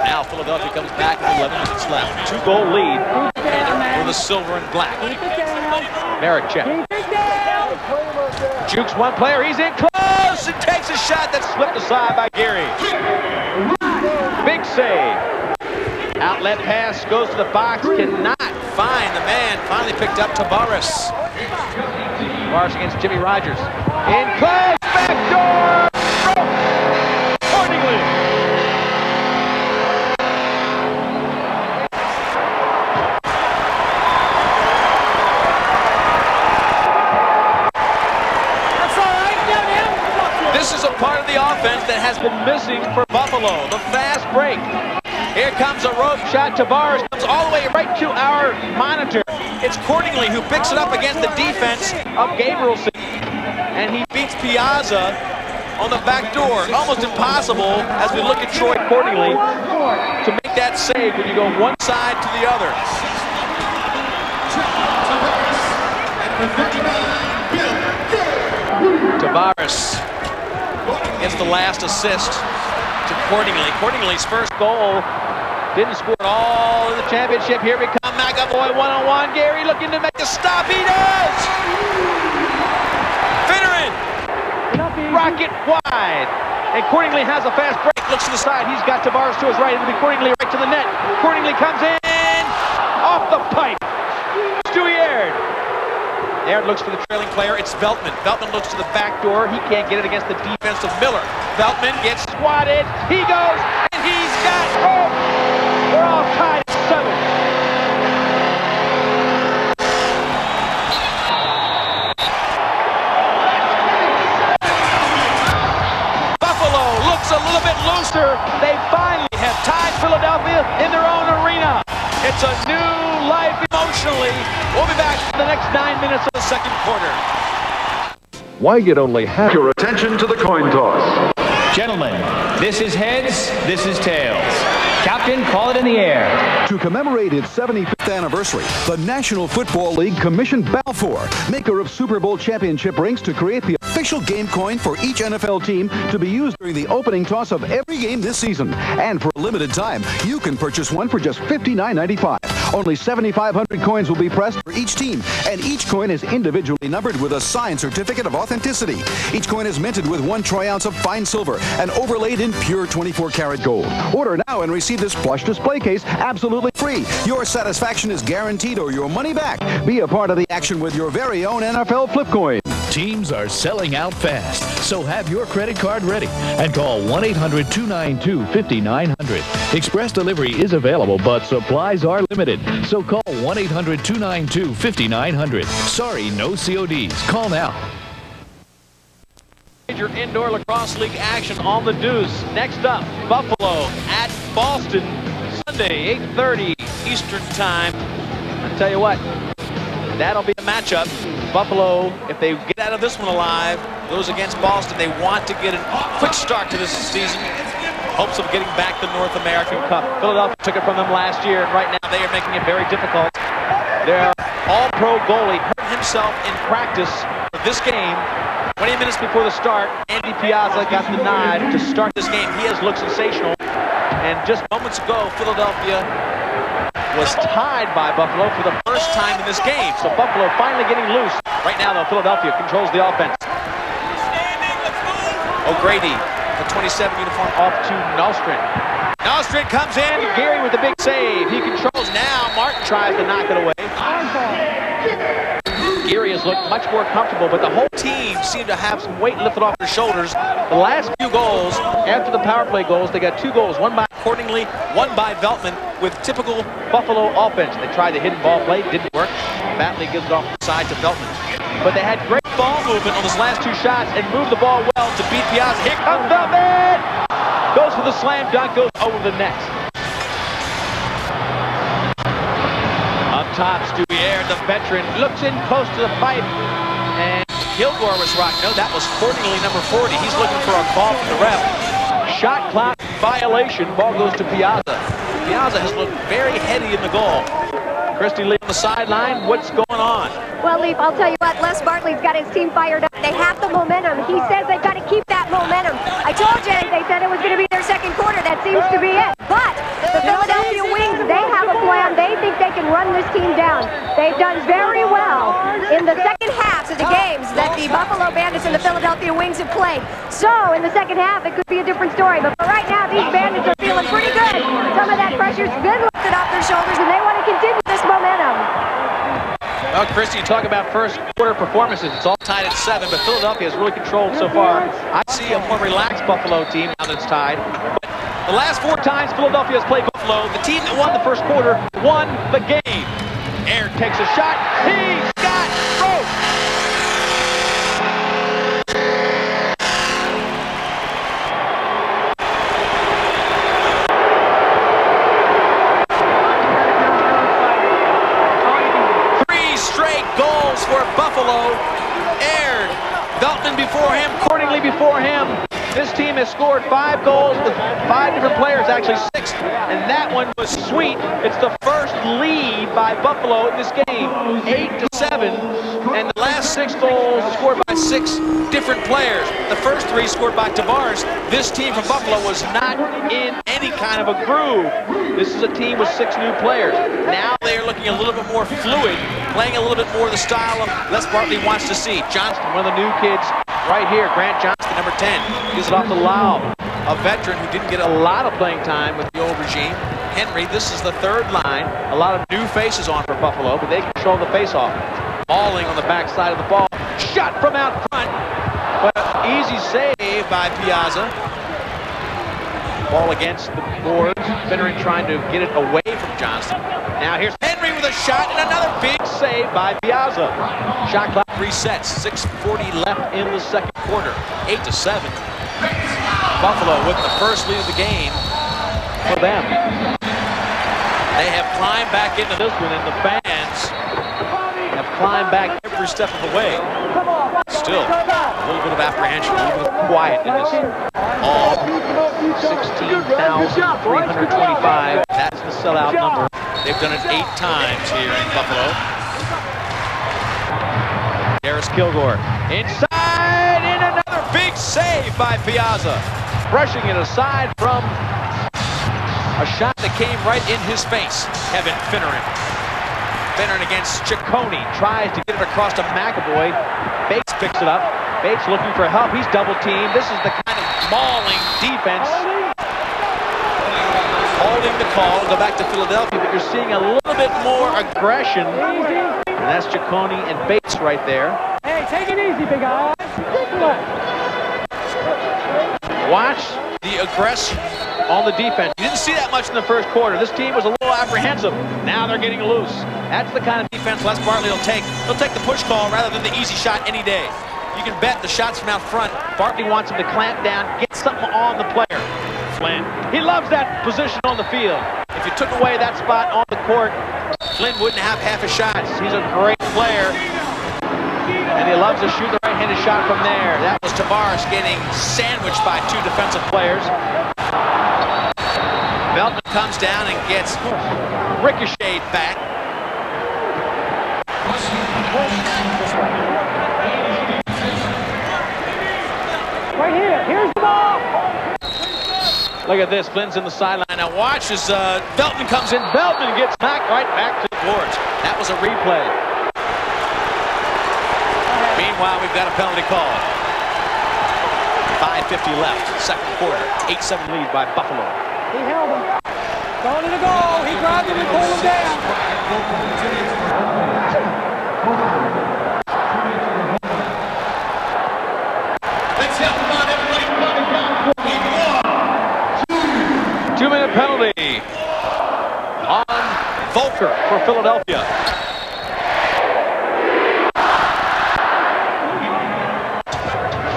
Now Philadelphia comes back with 11 minutes left. 2-goal lead for the silver and black. Marichek. Jukes 1 player. He's in close and takes a shot that's slipped aside by Gary. Big save. Outlet pass goes to the box. Cannot find the man. Finally picked up Tavares. Tavares against Jimmy Rogers. In close, backdoor, accordingly. This is a part of the offense that has been missing for Buffalo, the fast break. Here comes a rope shot. Tavares comes all the way right to our monitor. It's Cordingley who picks it up against the defense of Gabrielson, and he beats Piazza on the back door. Almost impossible as we look at Troy Cordingley to make that save when you go one side to the other. Tavares gets the last assist to Cordingley. Cordingley's first goal didn't score at all in the championship. Here we come, McAvoy one-on-one. Gary looking to make a stop. He does! Finneran! Rocket wide. And Cordingley has a fast break. Looks to the side. He's got Tavares to his right. It'll be Cordingley right to the net. Cordingley comes in. Off the pipe. Stewie Aird. Aird looks for the trailing player. It's Veltman. Veltman looks to the back door. He can't get it against the defense of Miller. Veltman gets swatted. He goes, and he's got hope. We're all tied at 7. Buffalo looks a little bit looser. They finally have tied Philadelphia in their own arena. It's a new life emotionally. We'll be back for the next 9 minutes of the second quarter. Why get only half your attention to the coin toss? Gentlemen, this is heads, this is tails. Captain, call it in the air. To commemorate its 75th anniversary, the National Football League commissioned Balfour, maker of Super Bowl championship rings, to create the official game coin for each NFL team to be used during the opening toss of every game this season. And for a limited time, you can purchase one for just $59.95. Only 7,500 coins will be pressed for each team, and each coin is individually numbered with a signed certificate of authenticity. Each coin is minted with 1 troy ounce of fine silver and overlaid in pure 24-karat gold. Order now and receive this plush display case absolutely free. Your satisfaction is guaranteed or your money back. Be a part of the action with your very own NFL flip coin. Teams are selling out fast, so have your credit card ready and call 1-800-292-5900. Express delivery is available, but supplies are limited, so call 1-800-292-5900. Sorry, no CODs. Call now. Major indoor lacrosse league action on the Deuce. Next up, Buffalo at Boston, Sunday, 8:30 Eastern Time. I tell you what, that'll be a matchup. Buffalo, if they get out of this one alive, goes against Boston. They want to get a quick start to this season. Hopes of getting back the North American Cup. Philadelphia took it from them last year, and right now they are making it very difficult. Their all-pro goalie hurt himself in practice for this game. 20 minutes before the start, Andy Piazza got the nod to start this game. He has looked sensational. And just moments ago, Philadelphia was tied by Buffalo for the first time in this game. So Buffalo finally getting loose. Right now, though, Philadelphia controls the offense. O'Grady, the 27 uniform, off to Nalstrand. Nalstrand comes in. Gary with the big save. He controls now. Martin tries to knock it away. Gary has looked much more comfortable, but the whole team seemed to have some weight lifted off their shoulders. The last few goals, after the power play goals, they got 2 goals, one by Cordingley, one by Veltman, with typical Buffalo offense. They tried the hidden ball play, didn't work. Batley gives it off the side to Veltman. But they had great ball movement on those last 2 shots and moved the ball well to beat Piazza. Here comes Veltman! Goes for the slam dunk, goes over the net. Up top, Stewie Aird, the veteran, looks in close to the pipe, and Kilgore was rocked. No, that was Cordingley, number 40. He's looking for a call from the ref. Shot clock violation. Ball goes to Piazza. Piazza has looked very heady in the goal. Christy Lee on the sideline. What's going on? Well, Leaf, I'll tell you what, Les Bartley's got his team fired up. They have the momentum. He says they've got to keep that momentum. I told you they said it was going to be their second quarter. That seems to be it. But the Philadelphia Wings, they have a plan. They think they can run this team down. They've done very well in the second halves of the games that the Buffalo Bandits and the Philadelphia Wings have played. So, in the second half, it could be a different story. But for right now, these Bandits are feeling pretty good. Some of that pressure's been lifted off their shoulders, and they want to continue this momentum. Well, Christy, you talk about first quarter performances. It's all tied at 7, but Philadelphia has really controlled so far. I see a more relaxed Buffalo team now that it's tied. But the last 4 times Philadelphia has played Buffalo, the team that won the first quarter won the game. Air takes a shot. He's got rope. Goals for Buffalo. Aired. Beltman before him, Cordingley before him. This team has scored 5 goals with 5 different players, actually 6, and that one was sweet. It's the first lead by Buffalo in this game, 8-7, and the last 6 goals scored by 6 different players. The first 3 scored by Tavares. This team from Buffalo was not in any kind of a groove. This is a team with 6 new players. Now they are looking a little bit more fluid, playing a little bit more the style of Les Bartley wants to see. Johnston, one of the new kids right here, Grant Johnston, number 10. Gives it off to Lau, a veteran who didn't get a lot of playing time with the old regime. Henry, this is the 3rd line. A lot of new faces on for Buffalo, but they control the faceoff. Mauling on the backside of the ball. Shot from out front, but easy save by Piazza. Ball against the boards. Finneran trying to get it away from Johnston. Now here's Henry with a shot and another big save by Piazza. Shot clock resets. 6:40 left in the second quarter. 8-7. Buffalo with the first lead of the game for them. They have climbed back into this one, and the fans have climbed back every step of the way. Still, a little bit of apprehension, a little bit of quiet in this. All 16,325. That's the sellout number. They've done it 8 times here in Buffalo. There's Kilgore. Inside, and another big save by Piazza. Brushing it aside from a shot that came right in his face. Kevin Finneran. Finneran against Ciccone. Tries to get it across to McAvoy. Bates picks it up. Bates looking for help. He's double teamed. This is the kind of mauling defense. Holding the call. Go back to Philadelphia, but you're seeing a little bit more aggression. And that's Ciccone and Bates right there. Hey, take it easy, big guy. Watch the aggression on the defense. You didn't see that much in the first quarter. This team was a little apprehensive. Now they're getting loose. That's the kind of defense Les Bartley will take. He'll take the push call rather than the easy shot any day. You can bet the shots from out front. Bartley wants him to clamp down, get something on the player. Flynn, he loves that position on the field. If you took away that spot on the court, Flynn wouldn't have half his shots. He's a great player. And he loves to shoot the right-handed shot from there. That was Tavares getting sandwiched by 2 defensive players. Beltman comes down and gets ricocheted back. Right here. Here's the ball. Look at this. Flynn's in the sideline. Now watch as Beltman comes in. Beltman gets knocked right back to the boards. That was a replay. Meanwhile, we've got a penalty call. 5:50 left, second quarter. 8-7 lead by Buffalo. He held him. Going to the goal. He grabbed him and pulled him down. Let's help him out, everybody. 2-minute penalty on Volker for Philadelphia.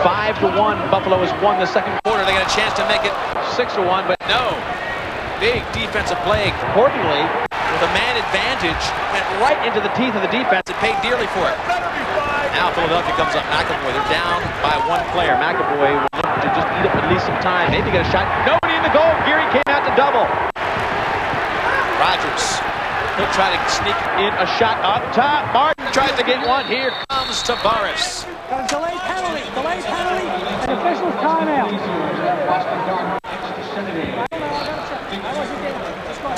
5-1. Buffalo has won the second quarter. They got a chance to make it 6-1, but no. Big defensive play. Accordingly, with a man advantage, went right into the teeth of the defense and paid dearly for it. Now Philadelphia comes up. McAvoy, they're down by 1 player. McAvoy will look to just eat up at least some time. Maybe get a shot. Nobody in the goal. Geary came out to double. Rogers. He'll try to sneak in a shot up top. Martin tries to get one. Here comes Tavares. Got a delayed penalty, and officials timeout.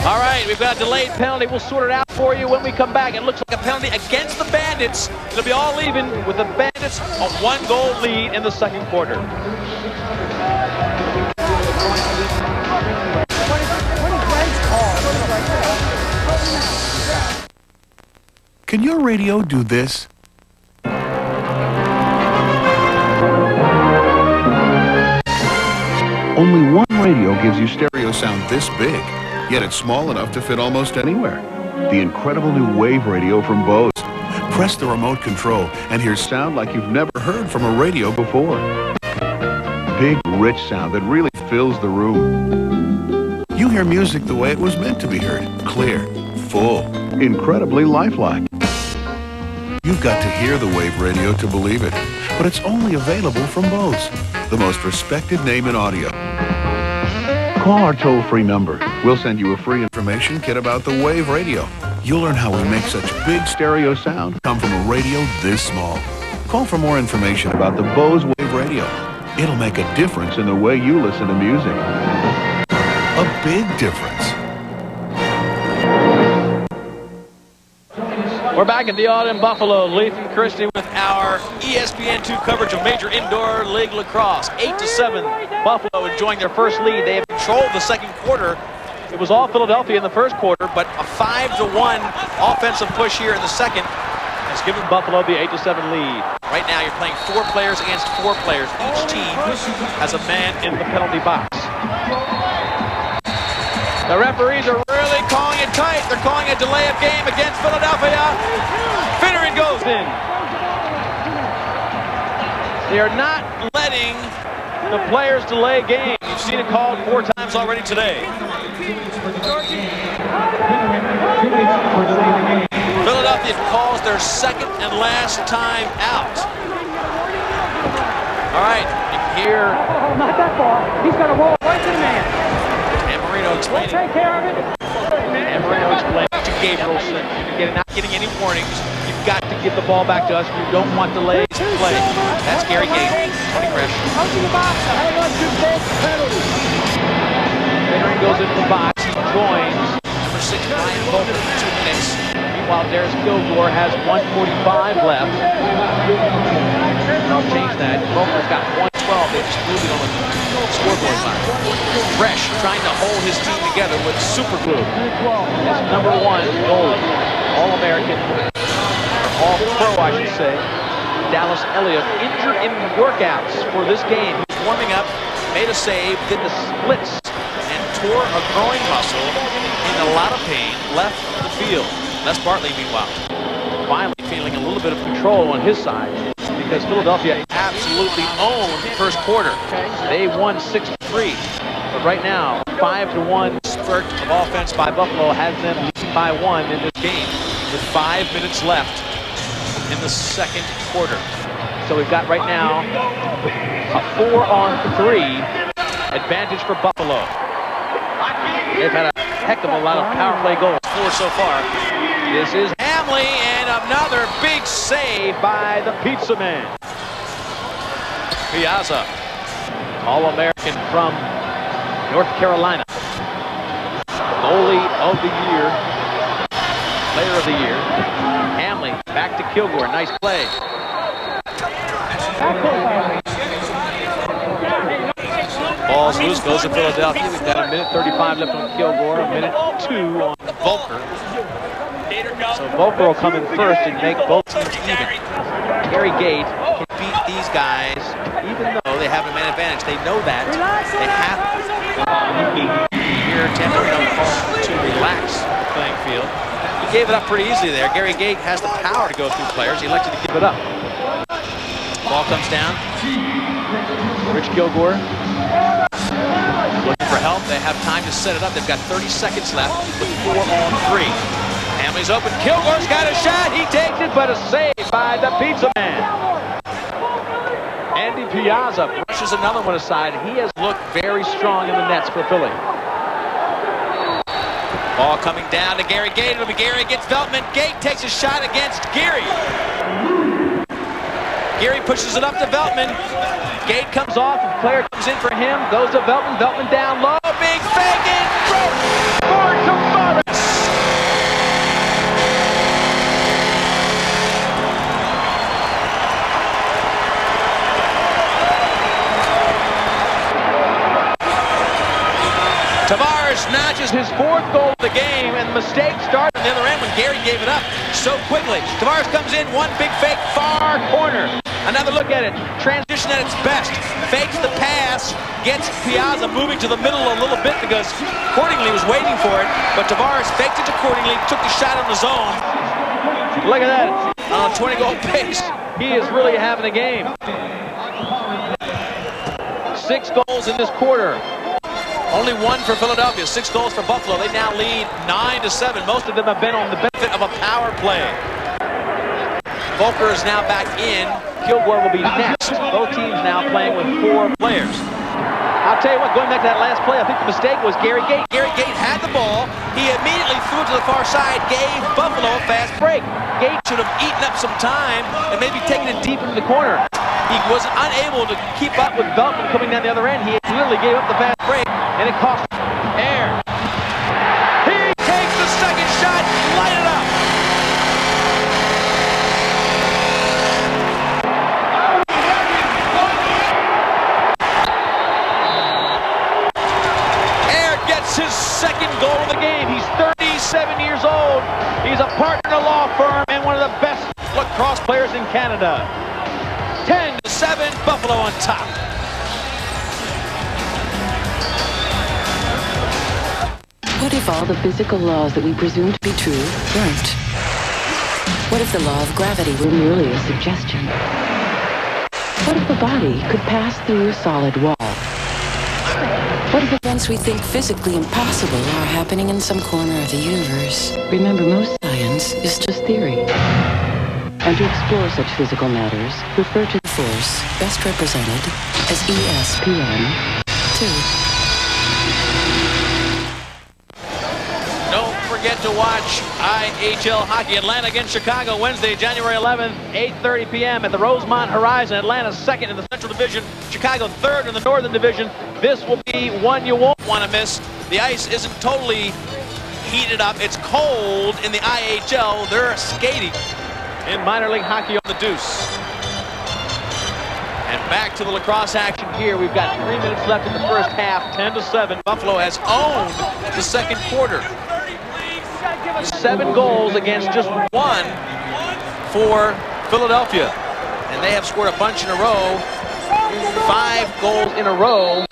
All right, we've got a delayed penalty. We'll sort it out for you when we come back. It looks like a penalty against the Bandits. It'll be all even with the Bandits a 1-goal lead in the second quarter. Can your radio do this? Only one radio gives you stereo sound this big, yet it's small enough to fit almost anywhere. The incredible new Wave radio from Bose. Press the remote control and hear sound like you've never heard from a radio before. Big, rich sound that really fills the room. You hear music the way it was meant to be heard. Clear, full, incredibly lifelike. You've got to hear the Wave radio to believe it, but it's only available from Bose, the most respected name in audio. Call our toll-free number. We'll send you a free information kit about the Wave radio. You'll learn how we make such big stereo sound come from a radio this small. Call for more information about the Bose Wave radio. It'll make a difference in the way you listen to music. A big difference. We're back at the Aud in Buffalo. Leaf and Christie with our ESPN2 coverage of Major Indoor League Lacrosse. 8-7, Buffalo enjoying their first lead. They have controlled the second quarter. It was all Philadelphia in the first quarter, but a 5-1 offensive push here in the second has given Buffalo the 8-7 lead. Right now, you're playing 4 players against 4 players. Each team has a man in the penalty box. The referees are really calling it tight. They're calling a delay of game against Philadelphia. Finneran goes in. They are not letting the players delay game. You've seen it called 4 times already today. Philadelphia calls their second and last time out. All right, you can hear. Oh, not that far. He's got to roll right to the man. Explaining. We'll take care of it. And Marino explained to Gabrielson, you're not getting any warnings. You've got to give the ball back to us. You don't want delays to play. That's Gary Gait. 20 fresh. Finneran goes into the box. He joins number 6, Ryan Volker, for 2 minutes. Meanwhile, Darius Kilgore has 1:45 left. I'll change that. Volker's got 1:12. They just moved it on the scoreboard line. Fresh trying to hold his team together with super glue. His number 1 goalie, All-American, or All-Pro, I should say, Dallas Eliuk, injured in workouts for this game. He was warming up, made a save, did the splits, and tore a groin muscle in a lot of pain, left the field. Les Bartley, meanwhile, finally feeling a little bit of control on his side, because Philadelphia absolutely owned the first quarter. They won 6-3, but right now, 5-1 spurt of offense by Buffalo has them leading by 1 in this game, with 5 minutes left in the second quarter. So we've got right now a 4-on-3 advantage for Buffalo. They've had a heck of a lot of power play goals, 4 so far. This is Hamley, and another big save by the Pizza Man. Piazza, All-American from North Carolina. Goalie of the year, player of the year. Hamley back to Kilgore, nice play. Ball's loose, goes to Philadelphia. We've got a minute 35 left on Kilgore, a minute 2 on Volker. So Volker will come in first and make both teams even. Gary Gait can beat these guys, even though they have a man advantage. They know that. They have here Tampa to relax the playing field. He gave it up pretty easily there. Gary Gait has the power to go through players. He elected to give it up. Ball comes down. Rich Kilgore looking for help. They have time to set it up. They've got 30 seconds left with 4-on-3. Hamley's open. Kilgore's got a shot. He takes it, but a save by the Pizza Man. Andy Piazza brushes another one aside. He has looked very strong in the nets for Philly. Ball coming down to Gary Gait. It'll be Gary against Veltman. Gait takes a shot against Geary. Geary pushes it up to Veltman. Gait comes off. A player comes in for him. Goes to Veltman. Veltman down low. Big fake and for Tavares. Tavares Tavares notches his 4th goal of the game, and the mistake started on the other end when Gary gave it up so quickly. Tavares comes in, one big fake, far corner. Another look at it. Transition at its best. Fakes the pass, gets Piazza moving to the middle a little bit because Cordingley was waiting for it, but Tavares faked it to Cordingley, took the shot on the zone. Look at that. On a 20-goal pace, he is really having a game. 6 goals in this quarter. Only 1 for Philadelphia, 6 goals for Buffalo. They now lead 9-7. Most of them have been on the benefit of a power play. Volker is now back in. Kilgore will be next. Both teams now playing with 4 players. I'll tell you what, going back to that last play, I think the mistake was Gary Gait. Gary Gait had the ball. He immediately threw it to the far side, gave Buffalo a fast break. Gait should have eaten up some time and maybe taken it deep into the corner. He was unable to keep up with Beltman coming down the other end. He literally gave up the fast break, and it cost him air. He takes the second shot, light it up. His 2nd goal of the game. He's 37 years old. He's a partner in a law firm and one of the best lacrosse players in Canada. 10-7, Buffalo on top. What if all the physical laws that we presume to be true weren't? What if the law of gravity were merely a suggestion? What if the body could pass through a solid wall? What if events we think physically impossible are happening in some corner of the universe? Remember, most science is just theory. And to explore such physical matters, refer to the force best represented as ESPN2. Don't forget to watch IHL Hockey. Atlanta against Chicago Wednesday, January 11th, 8:30 p.m. at the Rosemont Horizon. Atlanta 2nd in the Central Division, Chicago 3rd in the Northern Division. This will be one you won't want to miss. The ice isn't totally heated up. It's cold in the IHL. They're skating in minor league hockey on the Deuce. And back to the lacrosse action here. We've got 3 minutes left in the first half, 10-7. Buffalo has owned the 2nd quarter. 7 goals against just 1 for Philadelphia. And they have scored a bunch in a row. 5 goals in a row.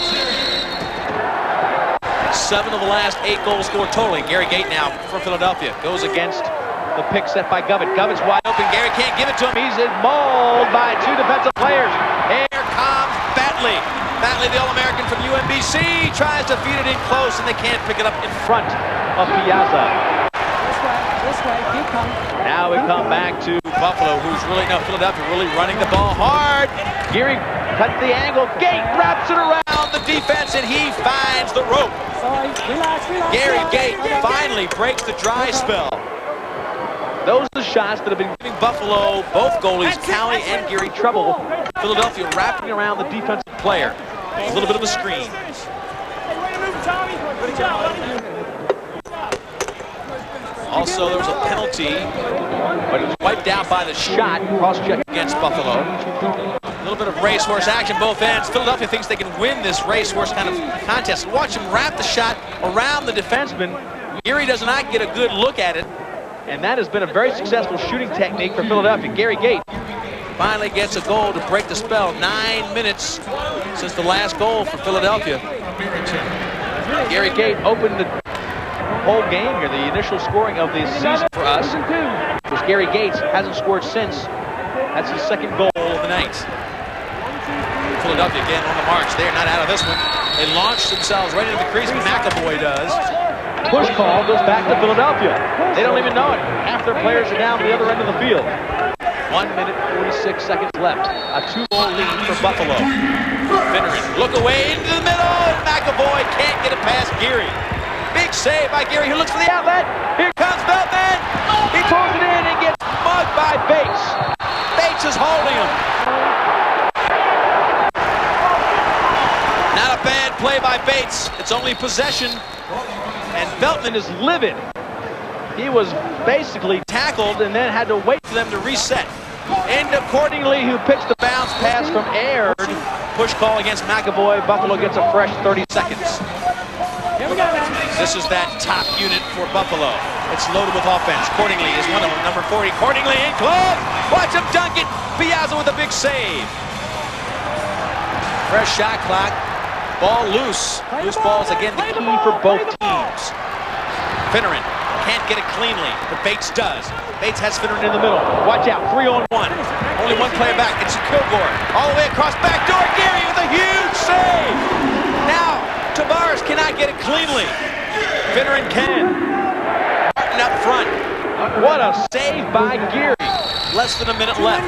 7 of the last 8 goals scored totally. Gary Gait now for Philadelphia goes against the pick set by Govett. Govett's wide open. Gary can't give it to him. He's mauled by 2 defensive players. Here comes Batley. Batley, the All-American from UMBC, tries to feed it in close, and they can't pick it up in front of Piazza. This way, keep coming. Now we come back to Buffalo, Philadelphia really running the ball hard. Gary cuts the angle. Gait wraps it around the defense, and he finds the rope. Relax. Gary Gait finally breaks the dry spell. Those are the shots that have been giving Buffalo, both goalies, Cowie and Gary, trouble. Philadelphia wrapping around the defensive player. A little bit of a screen. Also, there was a penalty, but it was wiped out by the shot. Cross-check against Buffalo. A little bit of racehorse action both ends. Philadelphia thinks they can win this racehorse kind of contest. Watch him wrap the shot around the defenseman. Gary does not get a good look at it, and that has been a very successful shooting technique for Philadelphia. Gary Gait finally gets a goal to break the spell. 9 minutes since the last goal for Philadelphia. Gary Gait opened the whole game here, the initial scoring of the season for us. Because Gary Gait hasn't scored since. That's his 2nd goal of the night. Philadelphia again on the march. They're not out of this one. They launch themselves right into the crease. McAvoy does. Push call goes back to Philadelphia. They don't even know it. Half their players are down to the other end of the field. 1 minute, 46 seconds left. A 2-goal lead for Buffalo. Finneran, look away into the middle. McAvoy can't get it past Gary. Big save by Gary, who looks for the outlet. Here comes Beltman. He pulls it in and gets mugged by Bates. Bates is holding him. Not a bad play by Bates. It's only possession. And Beltman is livid. He was basically tackled and then had to wait for them to reset. Into Cordingley, who picks the bounce pass from Aird. Push call against McAvoy. Buffalo gets a fresh 30 seconds. Here we go, man. This is that top unit for Buffalo. It's loaded with offense. Cordingley is one of them, number 40. Cordingley in close. Watch him dunk it. Piazza with a big save. Fresh shot clock. Ball loose. Loose balls, again, the key for both teams. Finneran can't get it cleanly, but Bates does. Bates has Finneran in the middle. Watch out, 3-on-1. Only one player back. It's Kilgore. All the way across back door. Gary with a huge save. Now, Tavares cannot get it cleanly. Finneran can. Martin up front. What a save by Gary. Less than a minute left.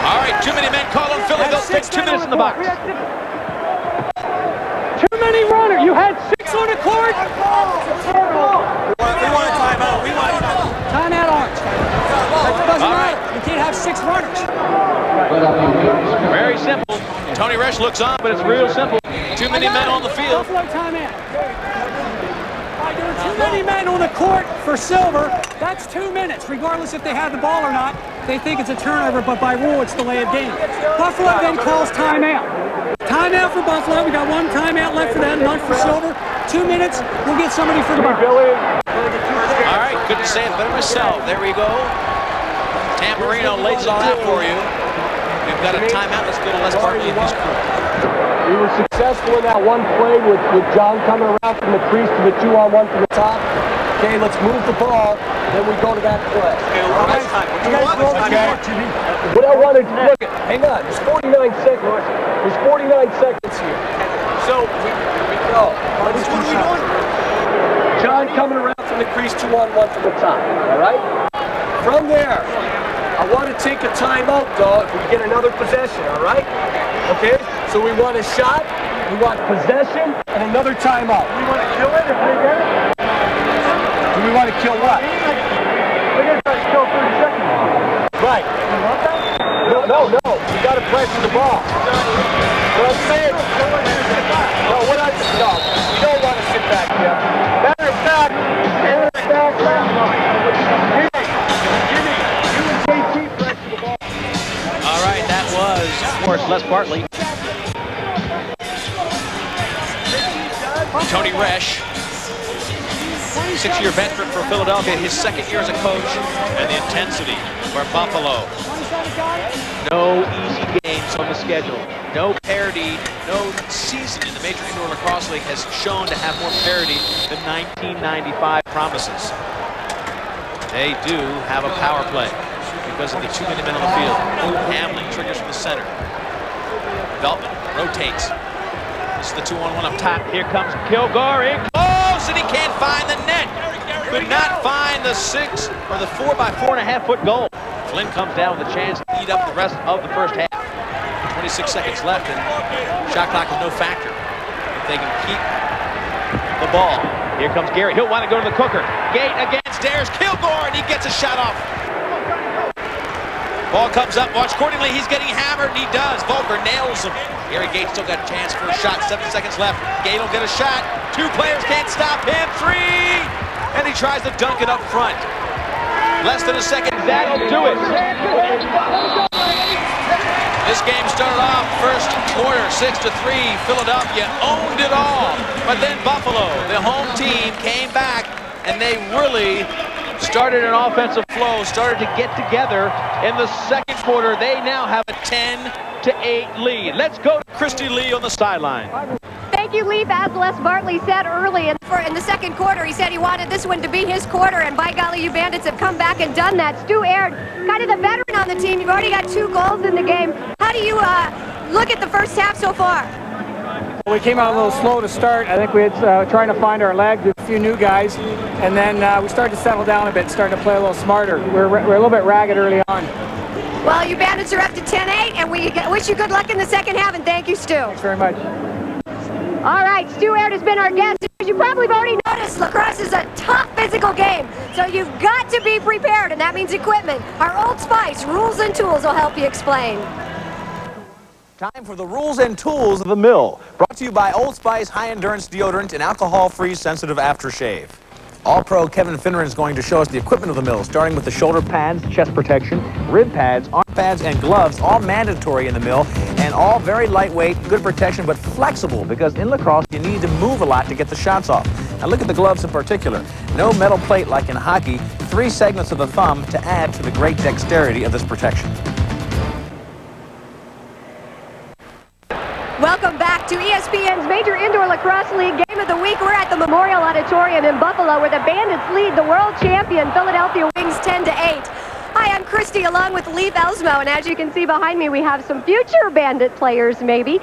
All right, too many men call on Philly. They'll take 2 minutes in the box. Too many runners. You had 6 on the court. We want a timeout. We want a timeout. Timeout, Orange. That doesn't matter. You can't have 6 runners. Very simple. Tony Resch looks on, but it's real simple. Too many men on the field. Buffalo timeout. There are too many men on the court for Silver. That's 2 minutes, regardless if they have the ball or not. They think it's a turnover, but by rule, it's delay of game. Buffalo then calls timeout. Timeout for Buffalo. We got 1 timeout left for them, none for Silver. 2 minutes. We'll get somebody for the box. All right, couldn't say it better myself. There we go. Tamburino lays it all out for you. We've got a timeout. Let's go to Les Barkley and his crew. We were successful in that one play with John coming around from the crease to the 2-on-1 from the top. Okay, let's move the ball, then we go to that play. What I wanted to look at, hang on, there's 49 seconds. There's 49 seconds here. So, here we go. What are we doing? John coming around from the crease 2-on-1 from the top, all right? From there, I want to take a timeout, though, if we get another possession, all right? Okay, so we want a shot, we want possession, and another timeout. We want to kill it if they get it? Do we want to kill what? We're going to try to kill 30 seconds. Right. You want that? No. You got to pressure the ball. What I'm saying? No, we don't want to sit back here. Matter of fact, All right, that was, of course, Les Barkley. Tony Resch, 6-year veteran for Philadelphia, his 2nd year as a coach, and the intensity for Buffalo. No easy games on the schedule. No parity, no season in the Major Indoor Lacrosse League has shown to have more parity than 1995 promises. They do have a power play because of the too many men on the field. Hamlin triggers from the center. Beltman rotates. This is the 2-on-1 up top. Here comes Kilgore in close, and he can't find the net. Could not find the 6 or the 4 by 4.5 foot goal. Flynn comes down with a chance to eat up the rest of the first half. 26 seconds left, and shot clock is no factor if they can keep the ball. Here comes Gary. He'll want to go to the cooker. Gait against Dares. Kilgore, and he gets a shot off. Ball comes up. Watch Cordingley. He's getting hammered, and he does. Volker nails him. Gary Gait still got a chance for a shot. 7 seconds left. Gait will get a shot. 2 players can't stop him. 3! And he tries to dunk it up front. Less than a second. That'll do it. This game started off first quarter 6-3. Philadelphia owned it all. But then Buffalo, the home team, came back, and they really started an offensive flow, started to get together in the second quarter. They now have a 10-8 lead. Let's go to Christy Lee on the sideline. Thank you, Leaf. As Les Barkley said early in the second quarter, he said he wanted this one to be his quarter, and by golly, you Bandits have come back and done that. Stu Aird, kind of the veteran on the team. You've already got 2 goals in the game. How do you look at the first half so far? We came out a little slow to start. I think we had trying to find our legs with a few new guys, and then we started to settle down a bit, started to play a little smarter. We're a little bit ragged early on. Well, you Bandits are up to 10-8, and we wish you good luck in the second half, and thank you, Stu. Thanks very much. All right, Stu Aird has been our guest. As you probably have already noticed, lacrosse is a tough physical game, so you've got to be prepared, and that means equipment. Our Old Spice rules and tools will help you explain. Time for the rules and tools of the mill. Brought to you by Old Spice High Endurance Deodorant and Alcohol-Free Sensitive Aftershave. All-Pro Kevin Finneran is going to show us the equipment of the mill, starting with the shoulder pads, chest protection, rib pads, arm pads, and gloves, all mandatory in the mill, and all very lightweight, good protection, but flexible, because in lacrosse, you need to move a lot to get the shots off. Now look at the gloves in particular. No metal plate like in hockey, 3 segments of the thumb to add to the great dexterity of this protection. Welcome back to ESPN's Major Indoor Lacrosse League Game of the Week. We're at the Memorial Auditorium in Buffalo, where the Bandits lead the world champion Philadelphia Wings 10-8. Hi, I'm Christy, along with Leif Elsmo, and as you can see behind me, we have some future Bandit players, maybe.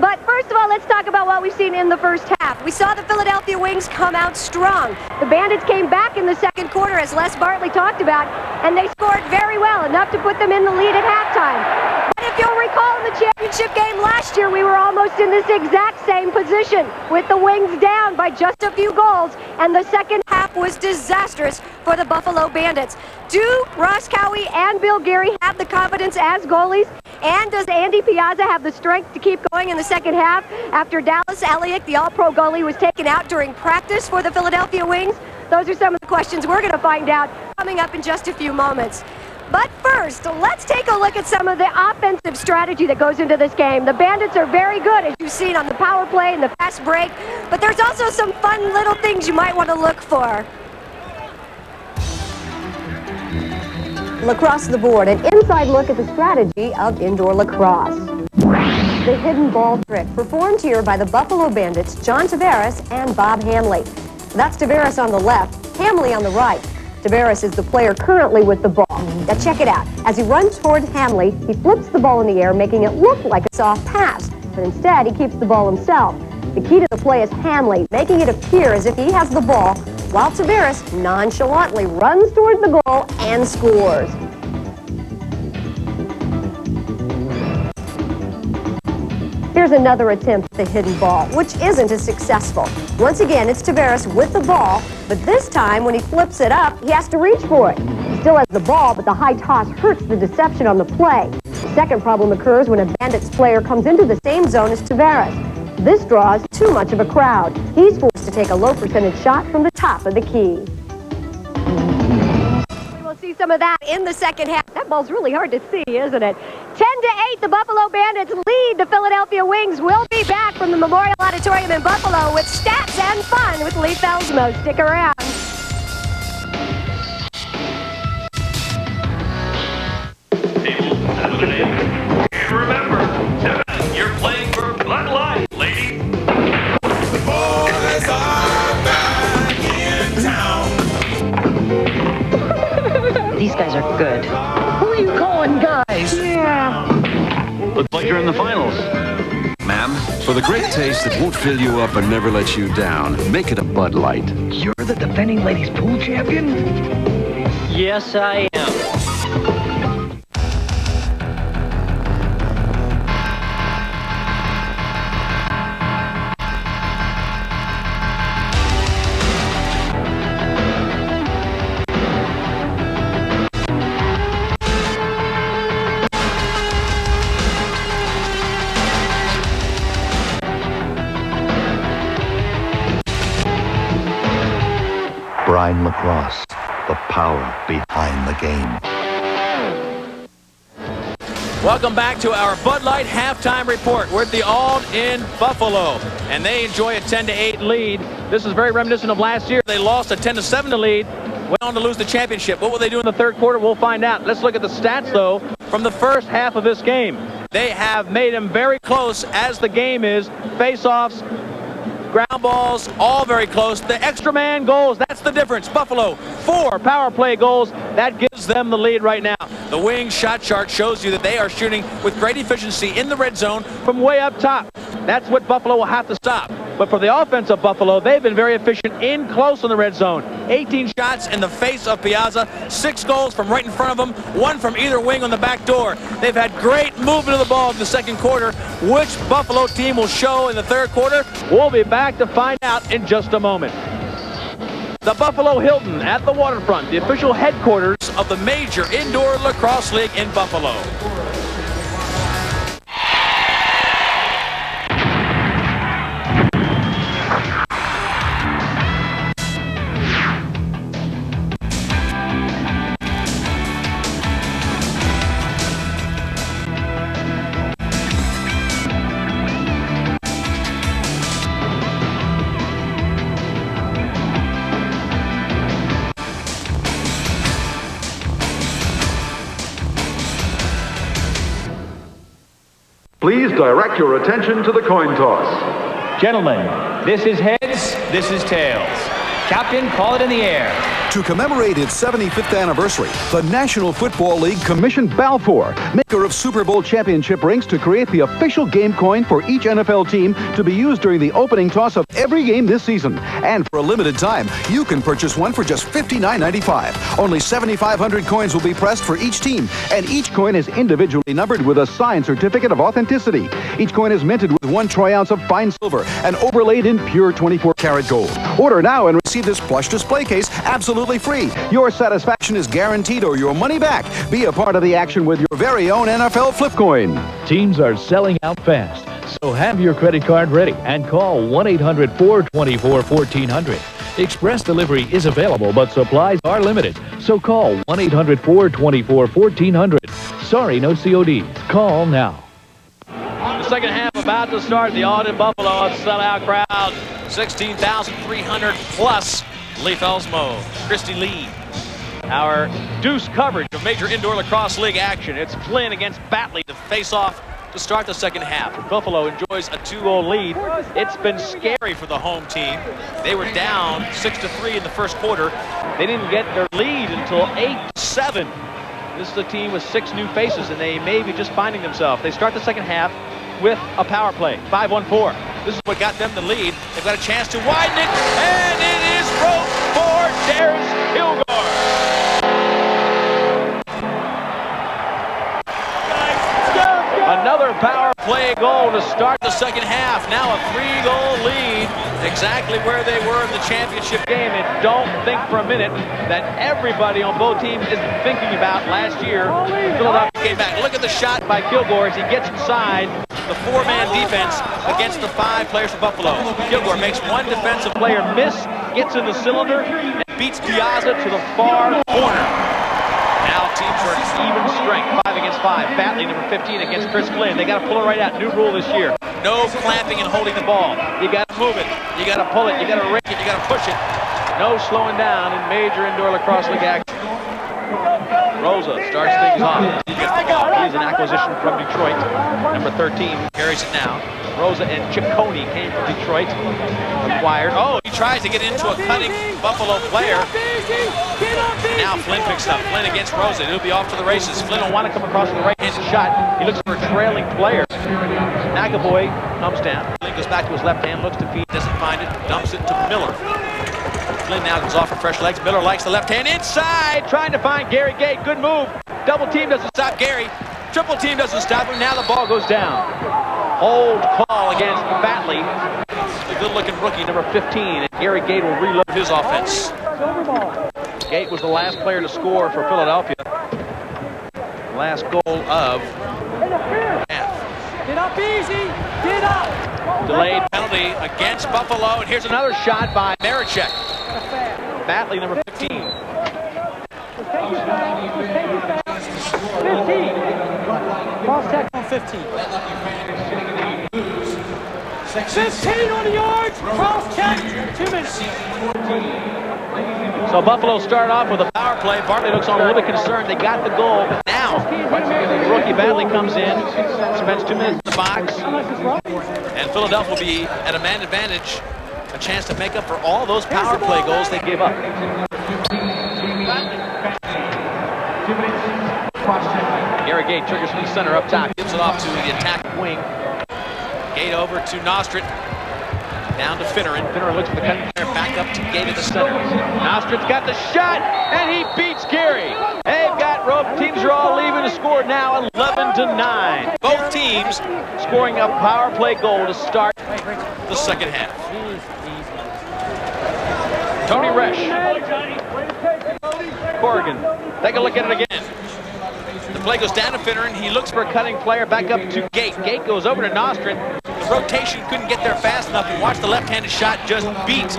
But first of all, let's talk about what we've seen in the first half. We saw the Philadelphia Wings come out strong. The Bandits came back in the second quarter, as Les Bartley talked about, and they scored very well, enough to put them in the lead at halftime. But if you'll recall, in the championship game last year, we were almost in this exact same position, with the Wings down by just a few goals, and the second half was disastrous for the Buffalo Bandits. Do Ross Cowie and Bill Geary have the confidence as goalies? And does Andy Piazza have the strength to keep going in the second half after Dallas Eliuk, the All-Pro goalie, was taken out during practice for the Philadelphia Wings? Those are some of the questions we're going to find out coming up in just a few moments. But first, let's take a look at some of the offensive strategy that goes into this game. The Bandits are very good, as you've seen on the power play and the fast break, but there's also some fun little things you might want to look for. Across the board, an inside look at the strategy of indoor lacrosse. The hidden ball trick, performed here by the Buffalo Bandits, John Tavares and Bob Hamley. That's Tavares on the left, Hamley on the right. Tavares is the player currently with the ball. Now check it out. As he runs toward Hamley, he flips the ball in the air, making it look like a soft pass. But instead, he keeps the ball himself. The key to the play is Hamley, making it appear as if he has the ball, while Tavares nonchalantly runs toward the goal and scores. Here's another attempt at the hidden ball, which isn't as successful. Once again, it's Tavares with the ball, but this time when he flips it up, he has to reach for it. He still has the ball, but the high toss hurts the deception on the play. The second problem occurs when a Bandits player comes into the same zone as Tavares. This draws too much of a crowd. He's forced to take a low percentage shot from the top of the key. We will see some of that in the second half. That ball's really hard to see, isn't it? 10-8, the Buffalo Bandits lead the Philadelphia Wings. We'll be back from the Memorial Auditorium in Buffalo with stats and fun with Leif Elsmo. Stick around. And remember, you're playing for Bloodline, lady. The boys are back in town. These guys are good. Who are you calling guys? Yeah. Looks like you're in the finals. Ma'am, for the great taste that won't fill you up and never let you down, make it a Bud Light. You're the defending ladies pool champion? Yes, I am. Brine Lacrosse, the power behind the game. Welcome back to our Bud Light halftime report. We're at the Aud in Buffalo, and they enjoy a 10-8 lead. This is very reminiscent of last year. They lost a 10-7 lead, went on to lose the championship. What will they do in the third quarter? We'll find out. Let's look at the stats, though, from the first half of this game. They have made them very close as the game is. Face-offs, ground balls, all very close. The extra man goals, that's the difference. Buffalo, 4 power play goals. That gives them the lead right now. The Wings shot chart shows you that they are shooting with great efficiency in the red zone from way up top. That's what Buffalo will have to stop. But for the offense of Buffalo, they've been very efficient in close in the red zone. 18 shots in the face of Piazza, 6 goals from right in front of them, 1 from either wing on the back door. They've had great movement of the ball in the second quarter. Which Buffalo team will show in the third quarter? We'll be back to find out in just a moment. The Buffalo Hilton at the waterfront, the official headquarters of the Major Indoor Lacrosse League in Buffalo. Please direct your attention to the coin toss. Gentlemen, this is heads, this is tails. Captain, call it in the air. To commemorate its 75th anniversary, the National Football League commissioned Balfour, maker of Super Bowl championship rings, to create the official game coin for each NFL team to be used during the opening toss of every game this season. And for a limited time, you can purchase one for just $59.95. Only 7,500 coins will be pressed for each team, and each coin is individually numbered with a signed certificate of authenticity. Each coin is minted with 1 troy ounce of fine silver and overlaid in pure 24-karat gold. Order now and receive this plush display case absolutely free. Your satisfaction is guaranteed or your money back. Be a part of the action with your very own NFL flip coin. Teams are selling out fast, so have your credit card ready and call 1-800-424-1400. Express delivery is available, but supplies are limited, so call 1-800-424-1400. Sorry, no CODs. Call now. The second half about to start. The Aud in Buffalo, a sellout crowd, 16,300 plus. Leif Elsmo, Christy Lee. Our deuce coverage of major indoor lacrosse league action. It's Flynn against Batley to face off to start the second half. Buffalo enjoys a 2-0 lead. It's been scary for the home team. They were down 6-3 in the first quarter. They didn't get their lead until 8-7. This is a team with 6 new faces, and they may be just finding themselves. They start the second half with a power play, 5-1-4. This is what got them the lead. They've got a chance to widen it, and it is broke for Darius Kilgore. Another power play goal to start the second half. Now a 3-goal lead, exactly where they were in the championship game. And don't think for a minute that everybody on both teams is thinking about last year. Philadelphia came back. Look at the shot by Kilgore as he gets inside the 4-man defense against the 5 players for Buffalo. Kilgore makes one defensive player miss, gets in the cylinder, and beats Piazza to the far corner. Now teams are even strength, 5 against 5. Batley, number 15, against Chris Flynn. They got to pull it right out. New rule this year. No clamping and holding the ball. You got to move it. You got to pull it. You got to rake it. You got to push it. No slowing down in major indoor lacrosse league action. Rosa starts things off. He gets the ball. He's an acquisition from Detroit. Number 13 carries it now. Rosa and Ciccone came from Detroit. Acquired. Oh, he tries to get into a cutting Buffalo player. Now Flynn picks up. Flynn against Rosa. He'll be off to the races. Flynn will want to come across with a right-handed shot. He looks for a trailing player. McAvoy comes down. Flynn goes back to his left hand, looks to feed, doesn't find it, dumps it to Miller. Flynn now goes off for fresh legs. Miller likes the left hand inside, trying to find Gary Gait. Good move. Double team doesn't stop Gary. Triple team doesn't stop him. Now the ball goes down. Hold call against Batley. The good-looking rookie, number 15. And Gary Gait will reload his offense. Gait was the last player to score for Philadelphia. Last goal of half. Get up easy. Get up. Delayed penalty against Buffalo. And here's another shot by Marichek. Batley, number 15. 15 Cross check on 15. 15 on the yards. Cross check. 2 minutes. So Buffalo started off with a power play. Bartley looks on a little bit concerned. They got the goal. But now, rookie Batley comes in, spends 2 minutes in the box. And Philadelphia will be at a man advantage. A chance to make up for all those power play goals they gave up. Gary Gait triggers from the center up top. Gives it off to the attack wing. Gait over to Nostrit. Down to Finneran. Finneran looks for the cutting player. Back up to Gait at the center. Nostrit's got the shot, and he beats Gary. They've got rope. Teams are all leaving the score now, 11-9. Both teams scoring a power play goal to start the second half. Tony Resch. Corrigan. Take a look at it again. The play goes down to Finneran. He looks for a cutting player. Back up to Gait. Gait goes over to Nostrit. The rotation couldn't get there fast enough. And watch the left-handed shot just beat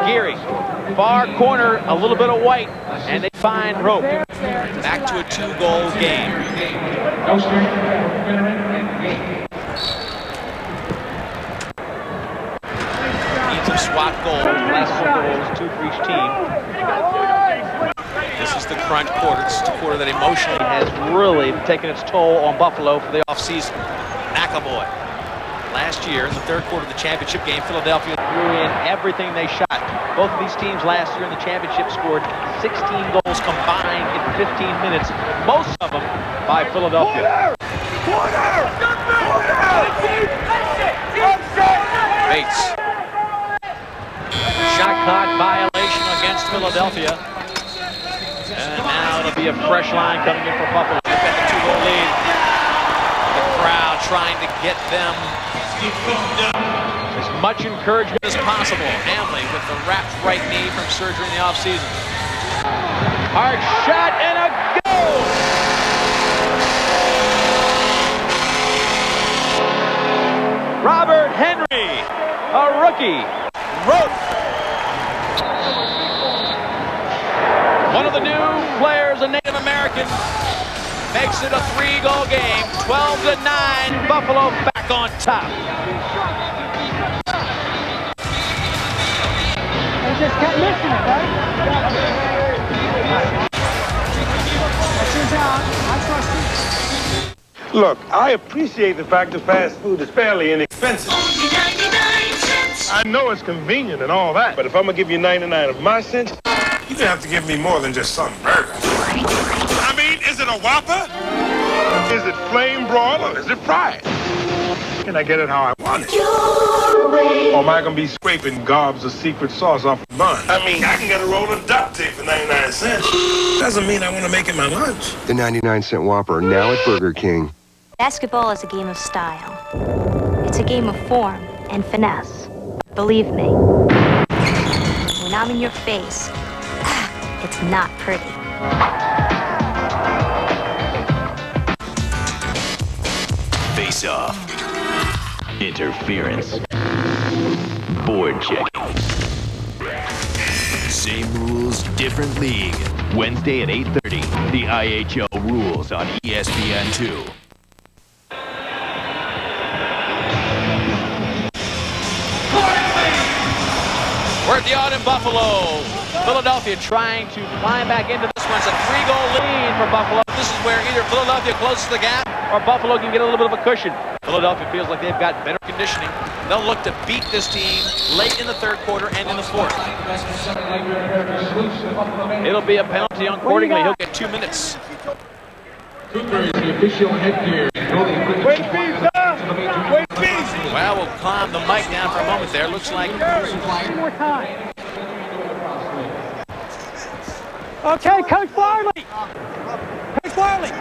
Gary. Far corner, a little bit of white, and they find rope. Back to a 2-goal game. Needs a SWAT goal. Last 4 goals, 2 for each team. This is the crunch quarter. This is the quarter that emotionally has really taken its toll on Buffalo for the offseason. McAvoy. Last year, in the third quarter of the championship game, Philadelphia threw in everything they shot. Both of these teams last year in the championship scored 16 goals combined in 15 minutes, most of them by Philadelphia. Bates. Shot clock violation against Philadelphia. And now it'll be a fresh line coming in for Buffalo. They've got the 2-goal lead. The crowd trying to get them as much encouragement as possible. Hamley with the wrapped right knee from surgery in the offseason. Hard shot and a goal! Robert Henry, a rookie, wrote. One of the new players, a Native American, makes it a 3-goal game. 12-9, Buffalo back on top. They just kept missing it, right? That's your job. I trust you. Look, I appreciate the fact that fast food is fairly inexpensive. I know it's convenient and all that, but if I'm gonna give you 99 of my cents, you're gonna have to give me more than just some burger. I mean, is it a Whopper? Is it flame broiled or is it fried? Can I get it how I want it? Or am I gonna be scraping gobs of secret sauce off the bun? I mean, I can get a roll of duct tape for 99 cents. Doesn't mean I want to make it my lunch. The 99-cent Whopper, now at Burger King. Basketball is a game of style. It's a game of form and finesse. Believe me, when I'm in your face, it's not pretty. Face off. Interference. Board checking. Same rules, different league. Wednesday at 8:30. The IHL rules on ESPN2. We're at the Aud in Buffalo. Philadelphia trying to climb back into this one. It's a 3-goal lead for Buffalo. This is where either Philadelphia closes the gap or Buffalo can get a little bit of a cushion. Philadelphia feels like they've got better conditioning. They'll look to beat this team late in the third quarter and in the fourth. It'll be a penalty on Cordingley. He'll get 2 minutes. Cooper is the official headgear. Wait, Well, we'll calm the mic down for a moment there. Looks like... One more time. Okay, Coach Barley. Coach Barley.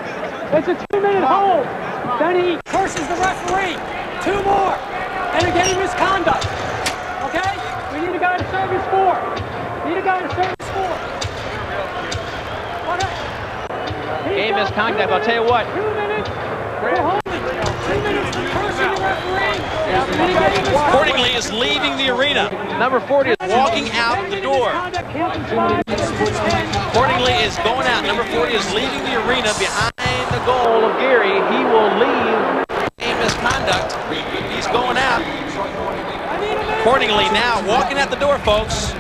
It's a 2-minute hold. Then he curses the referee. 2 more. And again, misconduct. Okay? We need a guy to serve his 4. Need a guy to serve his 4. Game misconduct. I'll tell you what. 2 minutes for holding. 2 minutes for cursing the referee. Cordingley is leaving the arena. Number 40 is walking out the door. Cordingley is going out. Number 40 is leaving the arena behind the goal of Geary. He will leave a misconduct. He's going out. Cordingley now walking out the door, folks.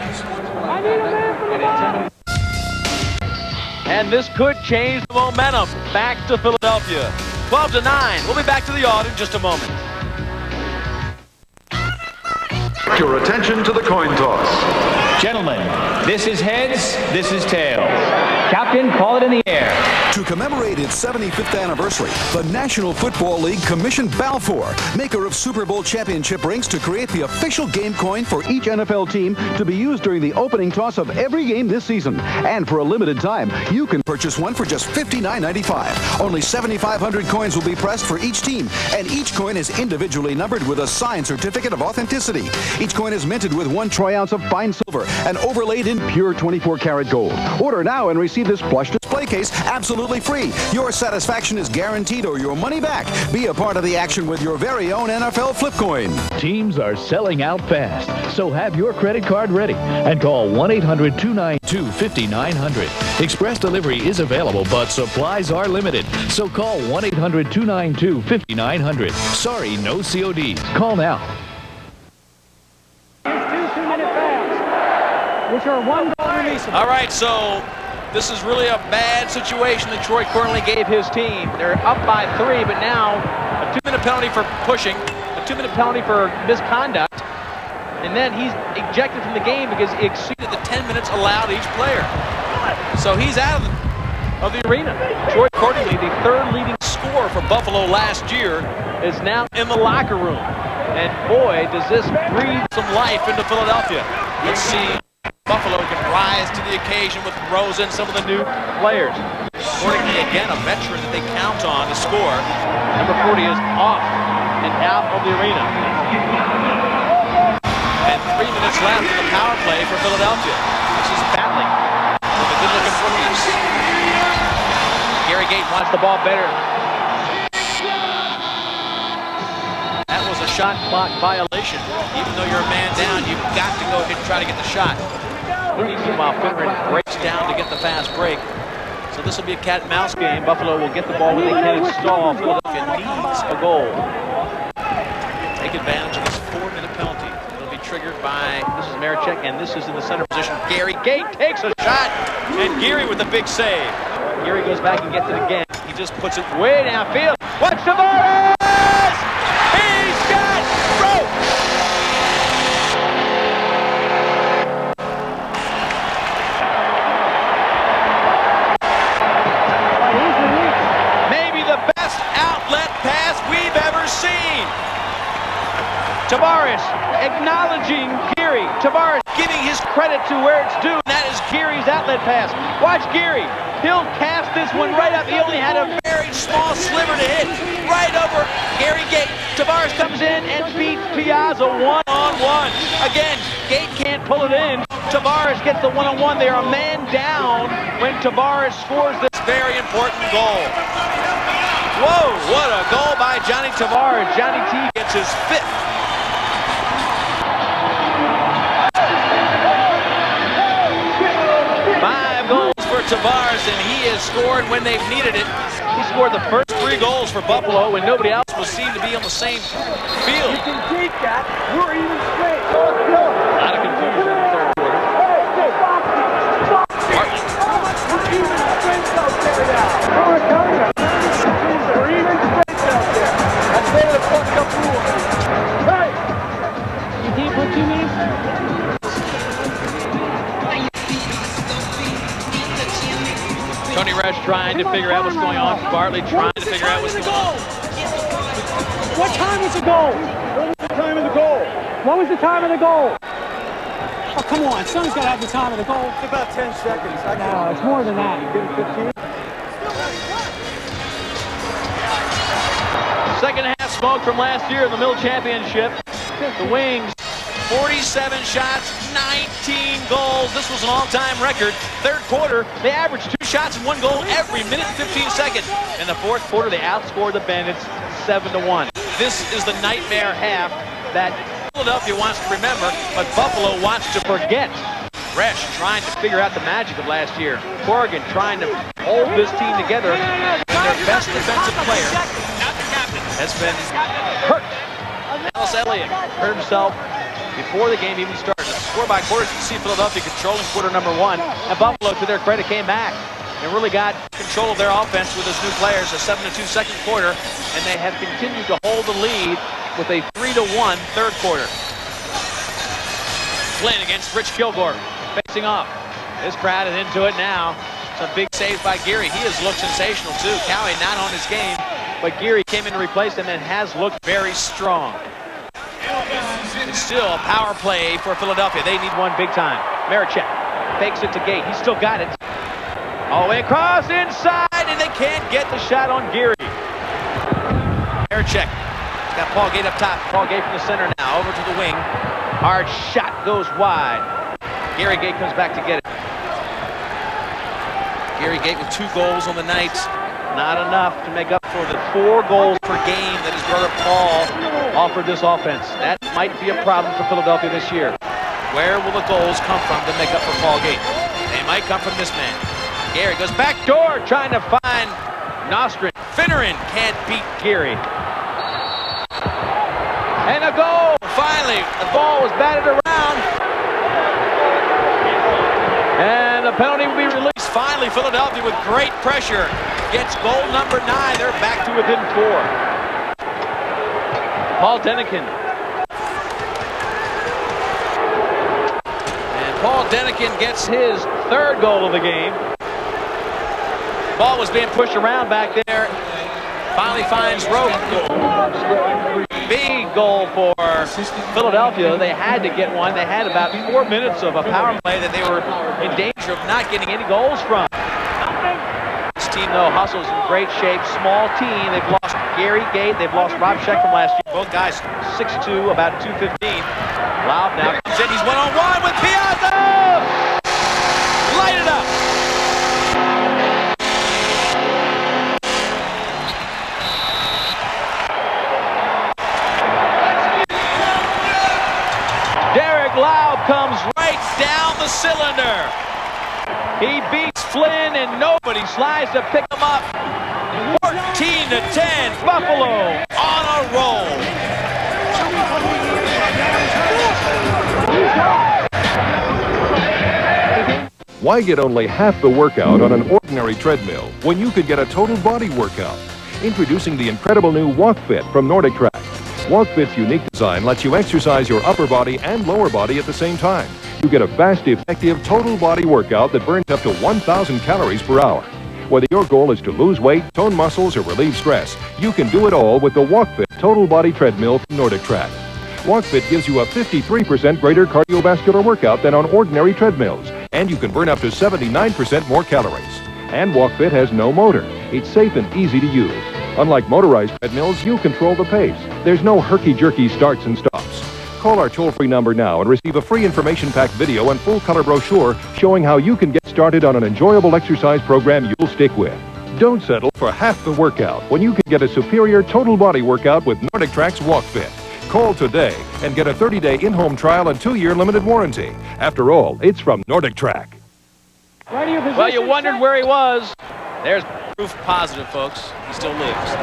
And this could change the momentum. Back to Philadelphia. 12-9. We'll be back to the Aud in just a moment. Your attention to the coin toss. Gentlemen, this is heads, this is tails. Captain, call it in the air. To commemorate its 75th anniversary, the National Football League commissioned Balfour, maker of Super Bowl championship rings, to create the official game coin for each NFL team to be used during the opening toss of every game this season. And for a limited time, you can purchase one for just $59.95. Only 7,500 coins will be pressed for each team, and each coin is individually numbered with a signed certificate of authenticity. Each coin is minted with 1 troy ounce of fine silver and overlaid in pure 24-karat gold. Order now and receive this plush display case absolutely free. Your satisfaction is guaranteed or your money back. Be a part of the action with your very own NFL flip coin. Teams are selling out fast, so have your credit card ready and call 1-800-292-5900. Express delivery is available, but supplies are limited, so call 1-800-292-5900. Sorry, no CODs. Call now. Which are 1-goal releases. All right, so this is really a bad situation that Troy Cornley gave his team. They're up by 3, but now a 2-minute penalty for pushing, a 2-minute penalty for misconduct, and then he's ejected from the game because he exceeded the 10 minutes allowed each player. So he's out of the arena. Troy Cordingley, the third leading scorer for Buffalo last year, is now in the locker room. And boy, does this breathe some life into Philadelphia. Let's see if Buffalo can rise to the occasion with Rosa and some of the new players. Cordingley, again, a veteran that they count on to score. Number 40 is off and out of the arena. And 3 minutes left in the power play for Philadelphia. This is battling with a good-looking release. Gary Gait wants the ball better. That was a shot clock violation. Even though you're a man down, you've got to go ahead and try to get the shot. Meanwhile, Finneran breaks down to get the fast break. So this will be a cat and mouse game. Buffalo will get the ball when they can install. Philadelphia needs a goal. Take advantage of this 4-minute penalty. It'll be triggered by, this is Marichek, and this is in the center position. Gary Gait takes a shot, and Geary with a big save. Geary goes back and gets it again. He just puts it way downfield. Watch Tavares! He's got rope! Maybe the best outlet pass we've ever seen. Tavares acknowledging Geary. Tavares giving his credit to where it's due, and that is Geary's outlet pass. Watch Geary. He'll cast this one right up. He only had a very small sliver to hit right over Gary Gait. Tavares comes in and beats Piazza one-on-one. Again, Gait can't pull it in. Tavares gets the one-on-one. They are a man down when Tavares scores this very important goal. Whoa, what a goal by Johnny Tavares. Johnny T gets his 5th. Tavares, and he has scored when they've needed it. He scored the first 3 goals for Buffalo when nobody else was seen to be on the same field. You can keep that. We're even straight. A lot of confusion in the third quarter. Bartlett. We're even straight out there now. We're even straight out there. That's one of the fucked up rules. Hey! You can't put 2 minutes? Tony Resch trying to figure out what's going on. Bartley trying to figure out what's going on. What time was the goal? What was the time of the goal? What was the time of the goal? Oh, come on. Someone's got to have the time of the goal. It's about 10 seconds. No, it's more than that. Give it 15. Second half smoke from last year in the Mill Championship. The Wings, 47 shots, 19 goals. This was an all-time record. Third quarter, they averaged 2 shots and 1 goal every minute, 15 seconds. In the fourth quarter, they outscored the Bandits 7-1. This is the nightmare half that Philadelphia wants to remember, but Buffalo wants to forget. Resch trying to figure out the magic of last year. Corrigan trying to hold this team together when their best defensive player has been hurt. Eliuk hurt himself before the game even started. Score by quarters, you see Philadelphia controlling quarter number 1. And Buffalo, to their credit, came back and really got control of their offense with his new players. A 7-2 second quarter, and they have continued to hold the lead with a 3-1 third quarter. Flynn against Rich Kilgore, facing off. This crowd is into it now. Some big saves by Geary. He has looked sensational too. Cowie not on his game, but Geary came in to replace him and has looked very strong. It's still a power play for Philadelphia. They need one big time. Marichek fakes it to Gait. He's still got it. All the way across inside, and they can't get the shot on Geary. Marichek got Paul Gait up top. Paul Gait from the center now, over to the wing. Hard shot goes wide. Gary Gait comes back to get it. Gary Gait with 2 goals on the night. Not enough to make up for the 4 goals per game that his brother Paul offered this offense. That might be a problem for Philadelphia this year. Where will the goals come from to make up for Paul Gait? They might come from this man. Gary goes back door, trying to find Nostrin. Finneran can't beat Geary. And a goal! Finally, the ball was batted around. And the penalty will be released. Finally, Philadelphia with great pressure gets goal number 9. They're back to within 4. Paul Denikin. And Paul Denikin gets his third goal of the game. Ball was being pushed around back there. Finally finds rope. Big goal for Philadelphia. They had to get one. They had about 4 minutes of a power play that they were in danger of not getting any goals from. This team, though, hustles in great shape. Small team. They've lost Gary Gait. They've lost Rob Scheck from last year. Both guys 6'2", about 215. Loud now comes in. He's one-on-one with Piazza! Light it up! Laub comes right down the cylinder. He beats Flynn and nobody slides to pick him up. 14-10, Buffalo on a roll. Why get only half the workout on an ordinary treadmill when you could get a total body workout? Introducing the incredible new Walk Fit from Nordic Track. Walk Fit's unique design lets you exercise your upper body and lower body at the same time. You get a fast, effective, total body workout that burns up to 1,000 calories per hour. Whether your goal is to lose weight, tone muscles, or relieve stress, you can do it all with the Walk Fit Total Body Treadmill from Nordic Track. Walk Fit gives you a 53% greater cardiovascular workout than on ordinary treadmills, and you can burn up to 79% more calories. And Walk Fit has no motor. It's safe and easy to use. Unlike motorized treadmills, you control the pace. There's no herky-jerky starts and stops. Call our toll-free number now and receive a free information-packed video and full-color brochure showing how you can get started on an enjoyable exercise program you'll stick with. Don't settle for half the workout when you can get a superior total body workout with Nordic Track's Walk Fit. Call today and get a 30-day in-home trial and 2-year limited warranty. After all, it's from Nordic Track. Well, you wondered where he was. There's proof positive, folks. He still lives.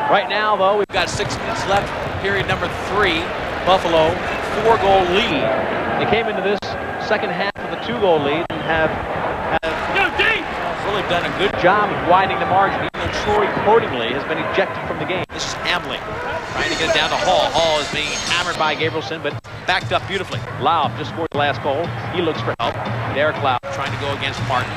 Right now, though, we've got 6 minutes left. Period number 3. Buffalo, 4-goal lead. They came into this second half with a 2-goal lead and have really done a good job of widening the margin, even though Troy Cordingley has been ejected from the game. This is Hamling trying to get it down to Hall. Hall is being hammered by Gabrielson, but backed up beautifully. Laub just scored the last goal. He looks for help. Derek Laub trying to go against Martin.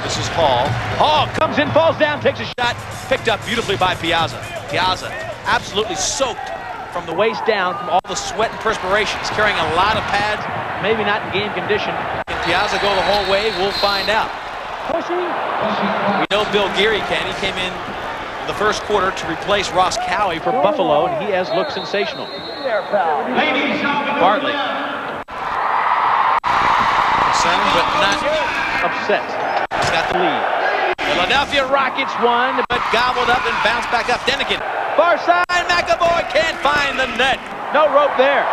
This is Hall. Hall comes in, falls down, takes a shot. Picked up beautifully by Piazza. Piazza absolutely soaked from the waist down from all the sweat and perspiration. He's carrying a lot of pads, maybe not in game condition. Can Piazza go the whole way? We'll find out. We know Bill Geary can. He came in the first quarter to replace Ross Cowie for Buffalo, and he has looked sensational. Bartley. Concerned, but not upset. He's got the lead. Philadelphia Rockets won, but gobbled up and bounced back up. Denikin. Far side, McAvoy can't find the net. No rope there.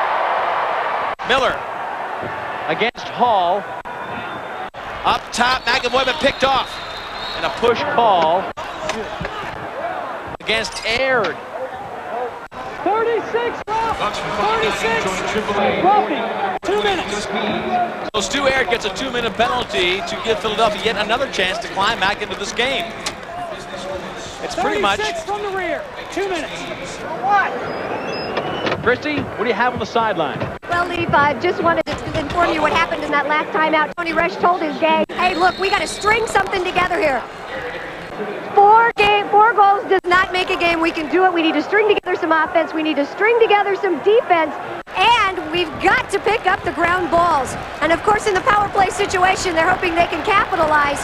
Miller against Hall. Up top, McAvoy but picked off. And a push call against Aird. 36, Rob. 36. Robbie, 2 minutes. So Stu Aird gets a 2-minute penalty to give Philadelphia yet another chance to climb back into this game. It's pretty much 36 from the rear. 2 minutes. Christy, what do you have on the sideline? Well, Leaf, I just wanted to inform you what happened in that last timeout. Tony Resch told his gang, hey, look, we got to string something together here. 4 goals does not make a game. We can do it. We need to string together some offense. We need to string together some defense. And we've got to pick up the ground balls. And, of course, in the power play situation, they're hoping they can capitalize.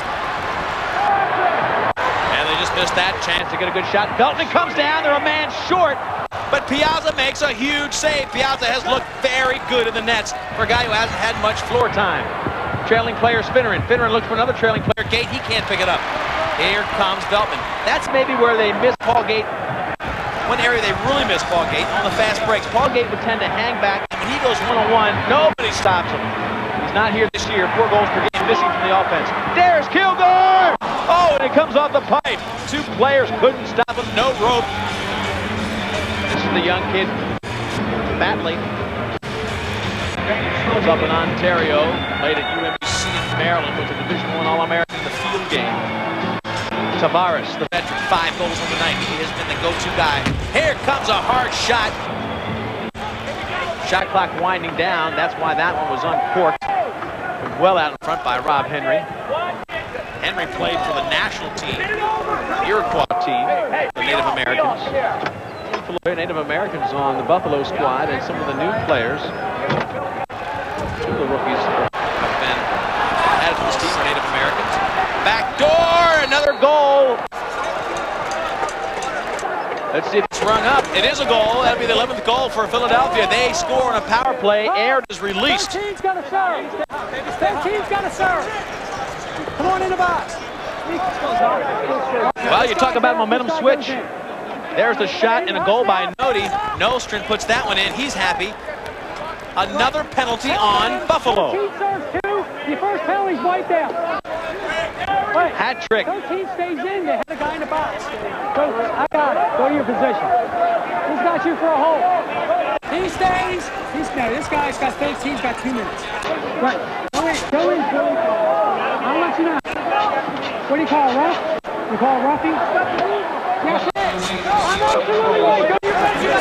And they just missed that chance to get a good shot. Belton comes down. They're a man short. But Piazza makes a huge save. Piazza has looked very good in the nets for a guy who hasn't had much floor time. Trailing player Finneran. Finneran looks for another trailing player. Gait, he can't pick it up. Here comes Veltman. That's maybe where they miss Paul Gait. One area they really miss Paul Gait on the fast breaks. Paul Gait would tend to hang back, and when he goes one-on-one, nobody stops him. He's not here this year. 4 goals per game missing from the offense. There's Kilgore! Oh, and it comes off the pipe. 2 players couldn't stop him. No rope. This is the young kid, Batley. Was up in Ontario, played at UMBC in Maryland, was a Division I All-American in the field game. Tavares, the veteran, 5 goals on the night. He has been the go-to guy. Here comes a hard shot. Shot clock winding down. That's why that one was uncorked. Well out in front by Rob Henry. Henry played for the national team, the Iroquois team, the Native Americans. Native Americans on the Buffalo squad, and some of the new players. 2 of the rookies have been added to this team are Native Americans. Back door, another goal. Let's see if it's rung up. It is a goal. That'll be the 11th goal for Philadelphia. They score on a power play. Aird is released. 13's got to serve. 13's got to serve. Come on in the box. Well, you talk about a momentum switch. There's the shot and a goal by Nodi. Nostrin puts that one in. He's happy. Another penalty on Buffalo. 13 serves 2. Your first penalty's wiped out. Hat trick. 13 stays in. They had a guy in the box. Go, I got it. Go to your position. He's got you for a hole. He stays. No, this guy's got 13's got 2 minutes. Right. Go in. I'll let you know. What do you call a rough? You call a roughie? Yes, it is. I'm absolutely right. Go to your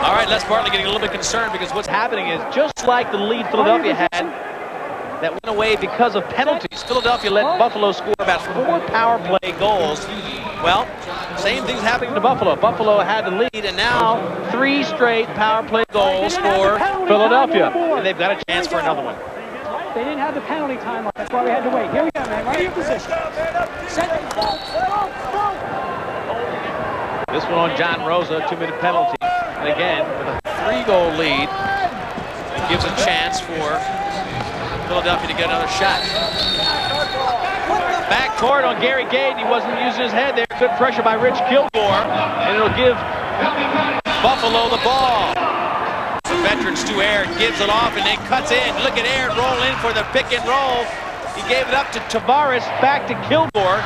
All right, Les Bartley getting a little bit concerned because what's happening is just like the lead Philadelphia had that went away because of penalties. Philadelphia let Buffalo score about 4 power play goals. Well, same thing's happening to Buffalo. Buffalo had the lead, and now 3 straight power play goals for Philadelphia. And they've got a chance for another one. They didn't have the penalty time. That's why we had to wait. Here we go, man. Right in your position. Set. This one on John Rosa, 2-minute penalty. And again, with a 3-goal lead, it gives a chance for Philadelphia to get another shot. Back court on Gary Gait. He wasn't using his head there. Good pressure by Rich Kilgore. And it'll give Buffalo the ball. The veterans to Aird. Gives it off and then cuts in. Look at Aird roll in for the pick and roll. He gave it up to Tavares. Back to Kilgore.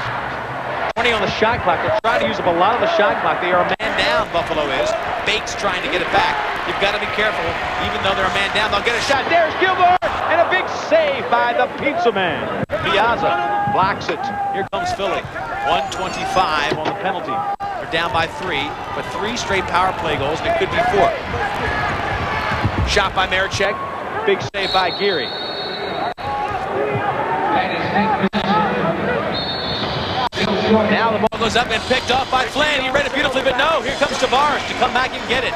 20 on the shot clock. They're trying to use up a lot of the shot clock. They are a man down, Buffalo is. Bates trying to get it back. You've got to be careful. Even though they're a man down, they'll get a shot. There's Kilgore! And a big save by the Pizza Man. Piazza blocks it. Here comes Philly. 125 on the penalty. They're down by 3, but 3 straight power play goals, and it could be 4. Shot by Marichek. Big save by Geary. Now the ball goes up and picked off by Flynn. He read it beautifully, but no. Here comes Tavares to come back and get it.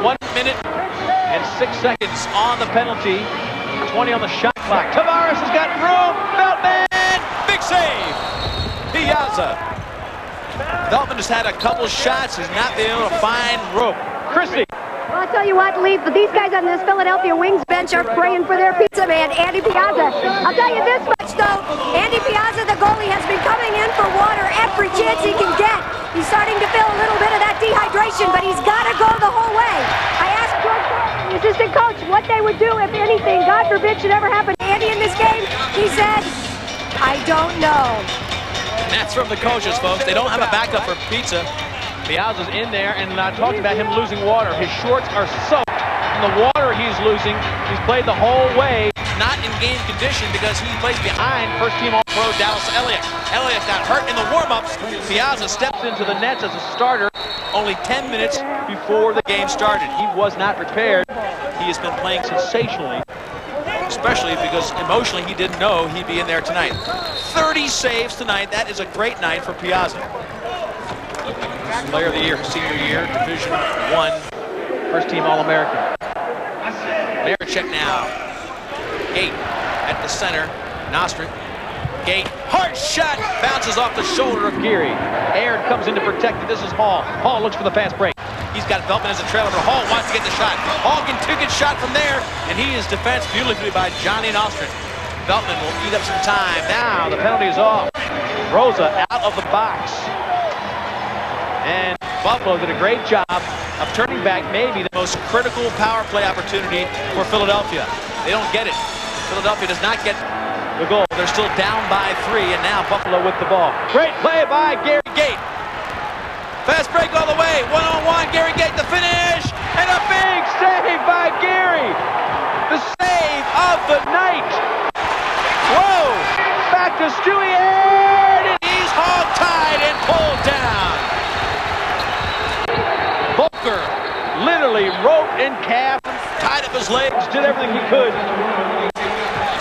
1 minute and 6 seconds on the penalty. 20 on the shot clock. Tavares has got room. Veltman! Big save! Piazza. Veltman has had a couple shots. He's not been able to find room. Christie. Well, I'll tell you what, Lee, but these guys on this Philadelphia Wings bench are praying for their pizza man, Andy Piazza. I'll tell you this much, though. Andy Piazza, the goalie, has been coming in for water every chance he can get. He's starting to feel a little bit of that dehydration, but he's got to go the whole way. I asked George, the assistant coach, what they would do if anything, God forbid, should ever happen to Andy in this game. He said, I don't know. And that's from the coaches, folks. They don't have a backup for pizza. Piazza's in there, and talking about him losing water. His shorts are soaked in the water he's losing. He's played the whole way, not in game condition because he plays behind first-team All-Pro Dallas Eliuk. Eliuk got hurt in the warm-ups. Piazza steps into the nets as a starter only 10 minutes before the game started. He was not prepared. He has been playing sensationally, especially because emotionally he didn't know he'd be in there tonight. 30 saves tonight. That is a great night for Piazza. Player of the year, senior year, Division I, first-team All-American. Marichek now. Gait at the center. Nostrin. Gait. Hard shot. Bounces off the shoulder of Geary. Aird comes in to protect it. This is Hall. Hall looks for the fast break. He's got Veltman as a trailer, but Hall wants to get the shot. Hall can take a shot from there, and he is defensed beautifully by Johnny Nostrin. Veltman will eat up some time. Now the penalty is off. Rosa out of the box. And Buffalo did a great job of turning back maybe the most critical power play opportunity for Philadelphia. They don't get it. Philadelphia does not get the goal. They're still down by 3, and now Buffalo with the ball. Great play by Gary Gait. Fast break all the way. One-on-one, Gary Gait the finish. And a big save by Gary. The save of the night. Whoa! Back to Stewie Aird, and he's hog-tied and pulled down. Volker literally rope and calf, tied up his legs, did everything he could.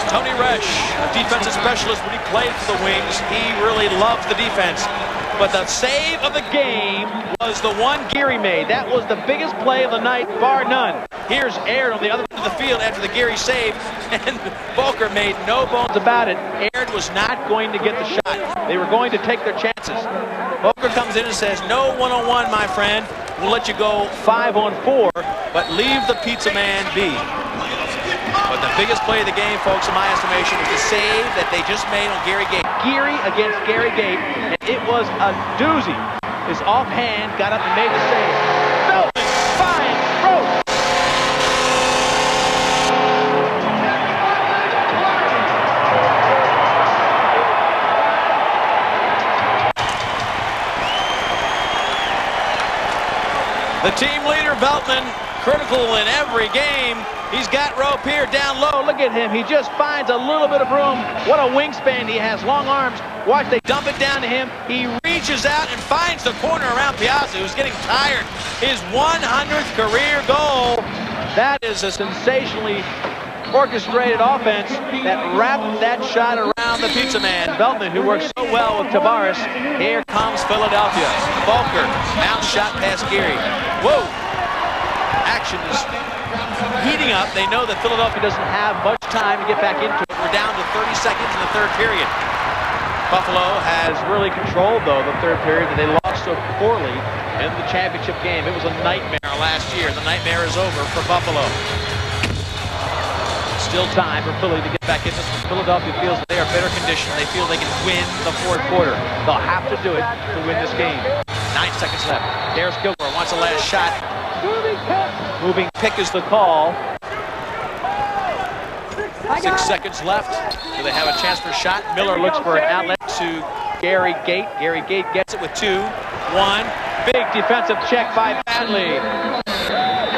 Tony Resch, a defensive specialist when he played for the Wings, he really loves the defense. But the save of the game was the one Geary made. That was the biggest play of the night, bar none. Here's Aird on the other end of the field after the Geary save, and Volker made no bones about it. Aird was not going to get the shot. They were going to take their chances. Volker comes in and says, no one-on-one, my friend. We'll let you go 5-on-4, but leave the pizza man be. But the biggest play of the game, folks, in my estimation, was the save that they just made on Gary Gait. Geary against Gary Gait, and it was a doozy. His offhand got up and made the save. Veltman finds Roach. The team leader, Veltman, critical in every game. He's got rope here down low. Look at him. He just finds a little bit of room. What a wingspan he has. Long arms. Watch, they dump it down to him. He reaches out and finds the corner around Piazza, who's getting tired. His 100th career goal. That is a sensationally orchestrated offense that wrapped that shot around the pizza man. Veltman, who works so well with Tavares. Here comes Philadelphia. Volker, mounts shot past Geary. Whoa! Action is heating up. They know that Philadelphia doesn't have much time to get back into it. We're down to 30 seconds in the third period. Buffalo has really controlled, though, the third period that they lost so poorly in the championship game. It was a nightmare last year. The nightmare is over for Buffalo. Still time for Philly to get back in this one. Philadelphia feels they are better conditioned. They feel they can win the fourth quarter. They'll have to do it to win this game. 9 seconds left. Darius Gilmore wants a last shot. Moving pick is the call. 6 seconds left. Do they have a chance for a shot? Miller looks for an outlet to Gary Gait. Gary Gait gets it with 2-1. Big defensive check by Batley.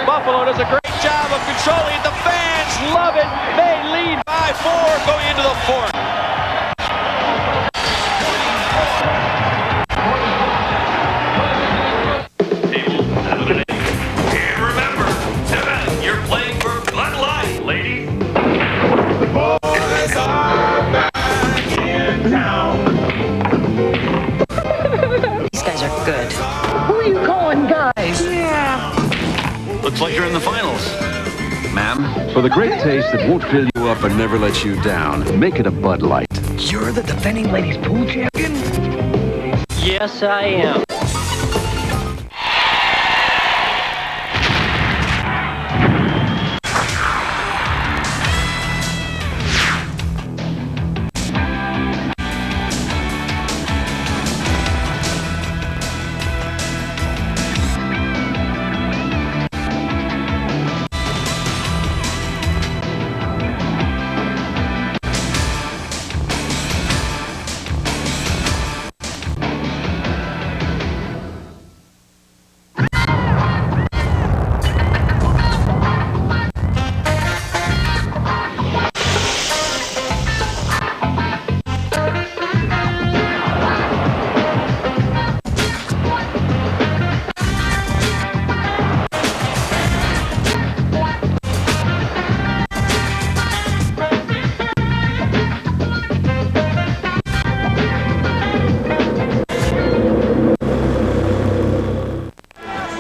Buffalo does a great job of controlling it. The fans love it. They lead by 4 going into the fourth. Looks like you're in the finals. Ma'am, for the great taste that won't fill you up and never let you down, make it a Bud Light. You're the defending ladies pool champion? Yes, I am.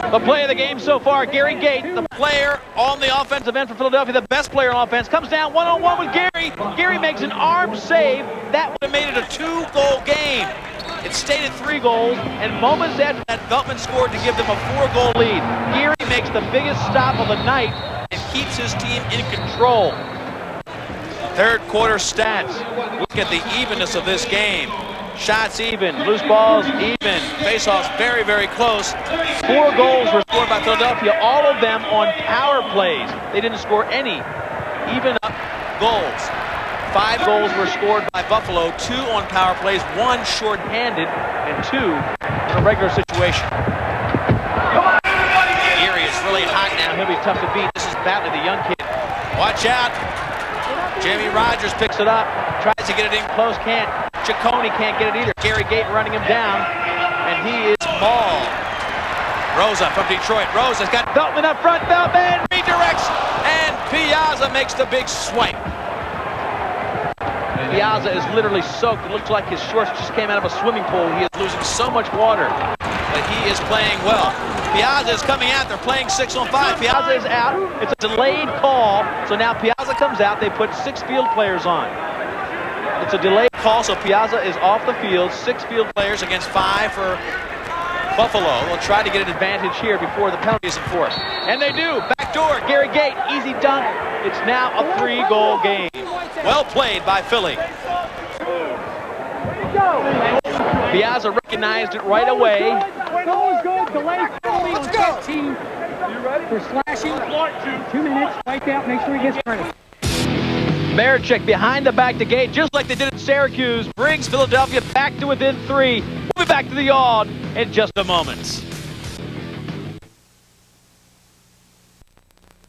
The play of the game so far, Gary Gait, the player on the offensive end for Philadelphia, the best player on offense, comes down one-on-one with Gary. Gary makes an arm save. That would have made it a 2-goal game. It stayed at 3 goals, and moments after that, Veltman scored to give them a 4-goal lead. Gary makes the biggest stop of the night and keeps his team in control. Third quarter stats. Look at the evenness of this game. Shots even, loose balls even, face-offs very, very close. 4 goals were scored by Philadelphia, all of them on power plays. They didn't score any even up goals. 5 goals were scored by Buffalo, 2 on power plays, 1 short-handed, and 2 in a regular situation. Geary is really hot now. He'll be tough to beat. This is Batley, the young kid. Watch out. Jamie Rogers picks it up. tries to get it in close, can't. Ciccone can't get it either. Gary Gait running him down, and he is mauled. Rosa from Detroit. Rosa's got Veltman up front. Veltman redirects, and Piazza makes the big swipe. Piazza is literally soaked. It looks like his shorts just came out of a swimming pool. He is losing so much water, but he is playing well. Piazza is coming out. They're playing 6-on-5. Piazza is out. It's a delayed call, so now Piazza comes out. They put 6 field players on. It's a delayed call, so Piazza is off the field. 6 field players against 5 for Buffalo. Will try to get an advantage here before the penalty is enforced. And they do. Backdoor. Gary Gait. Easy dunk. It's now a 3-goal game. Well played by Philly. Piazza recognized it right away. Goal is good. Delayed penalty on 15 for slashing. 2 minutes. Wipe out. Make sure he gets credit. Maricek behind the back to Gait, just like they did at Syracuse, brings Philadelphia back to within 3. We'll be back to the Aud in just a moment.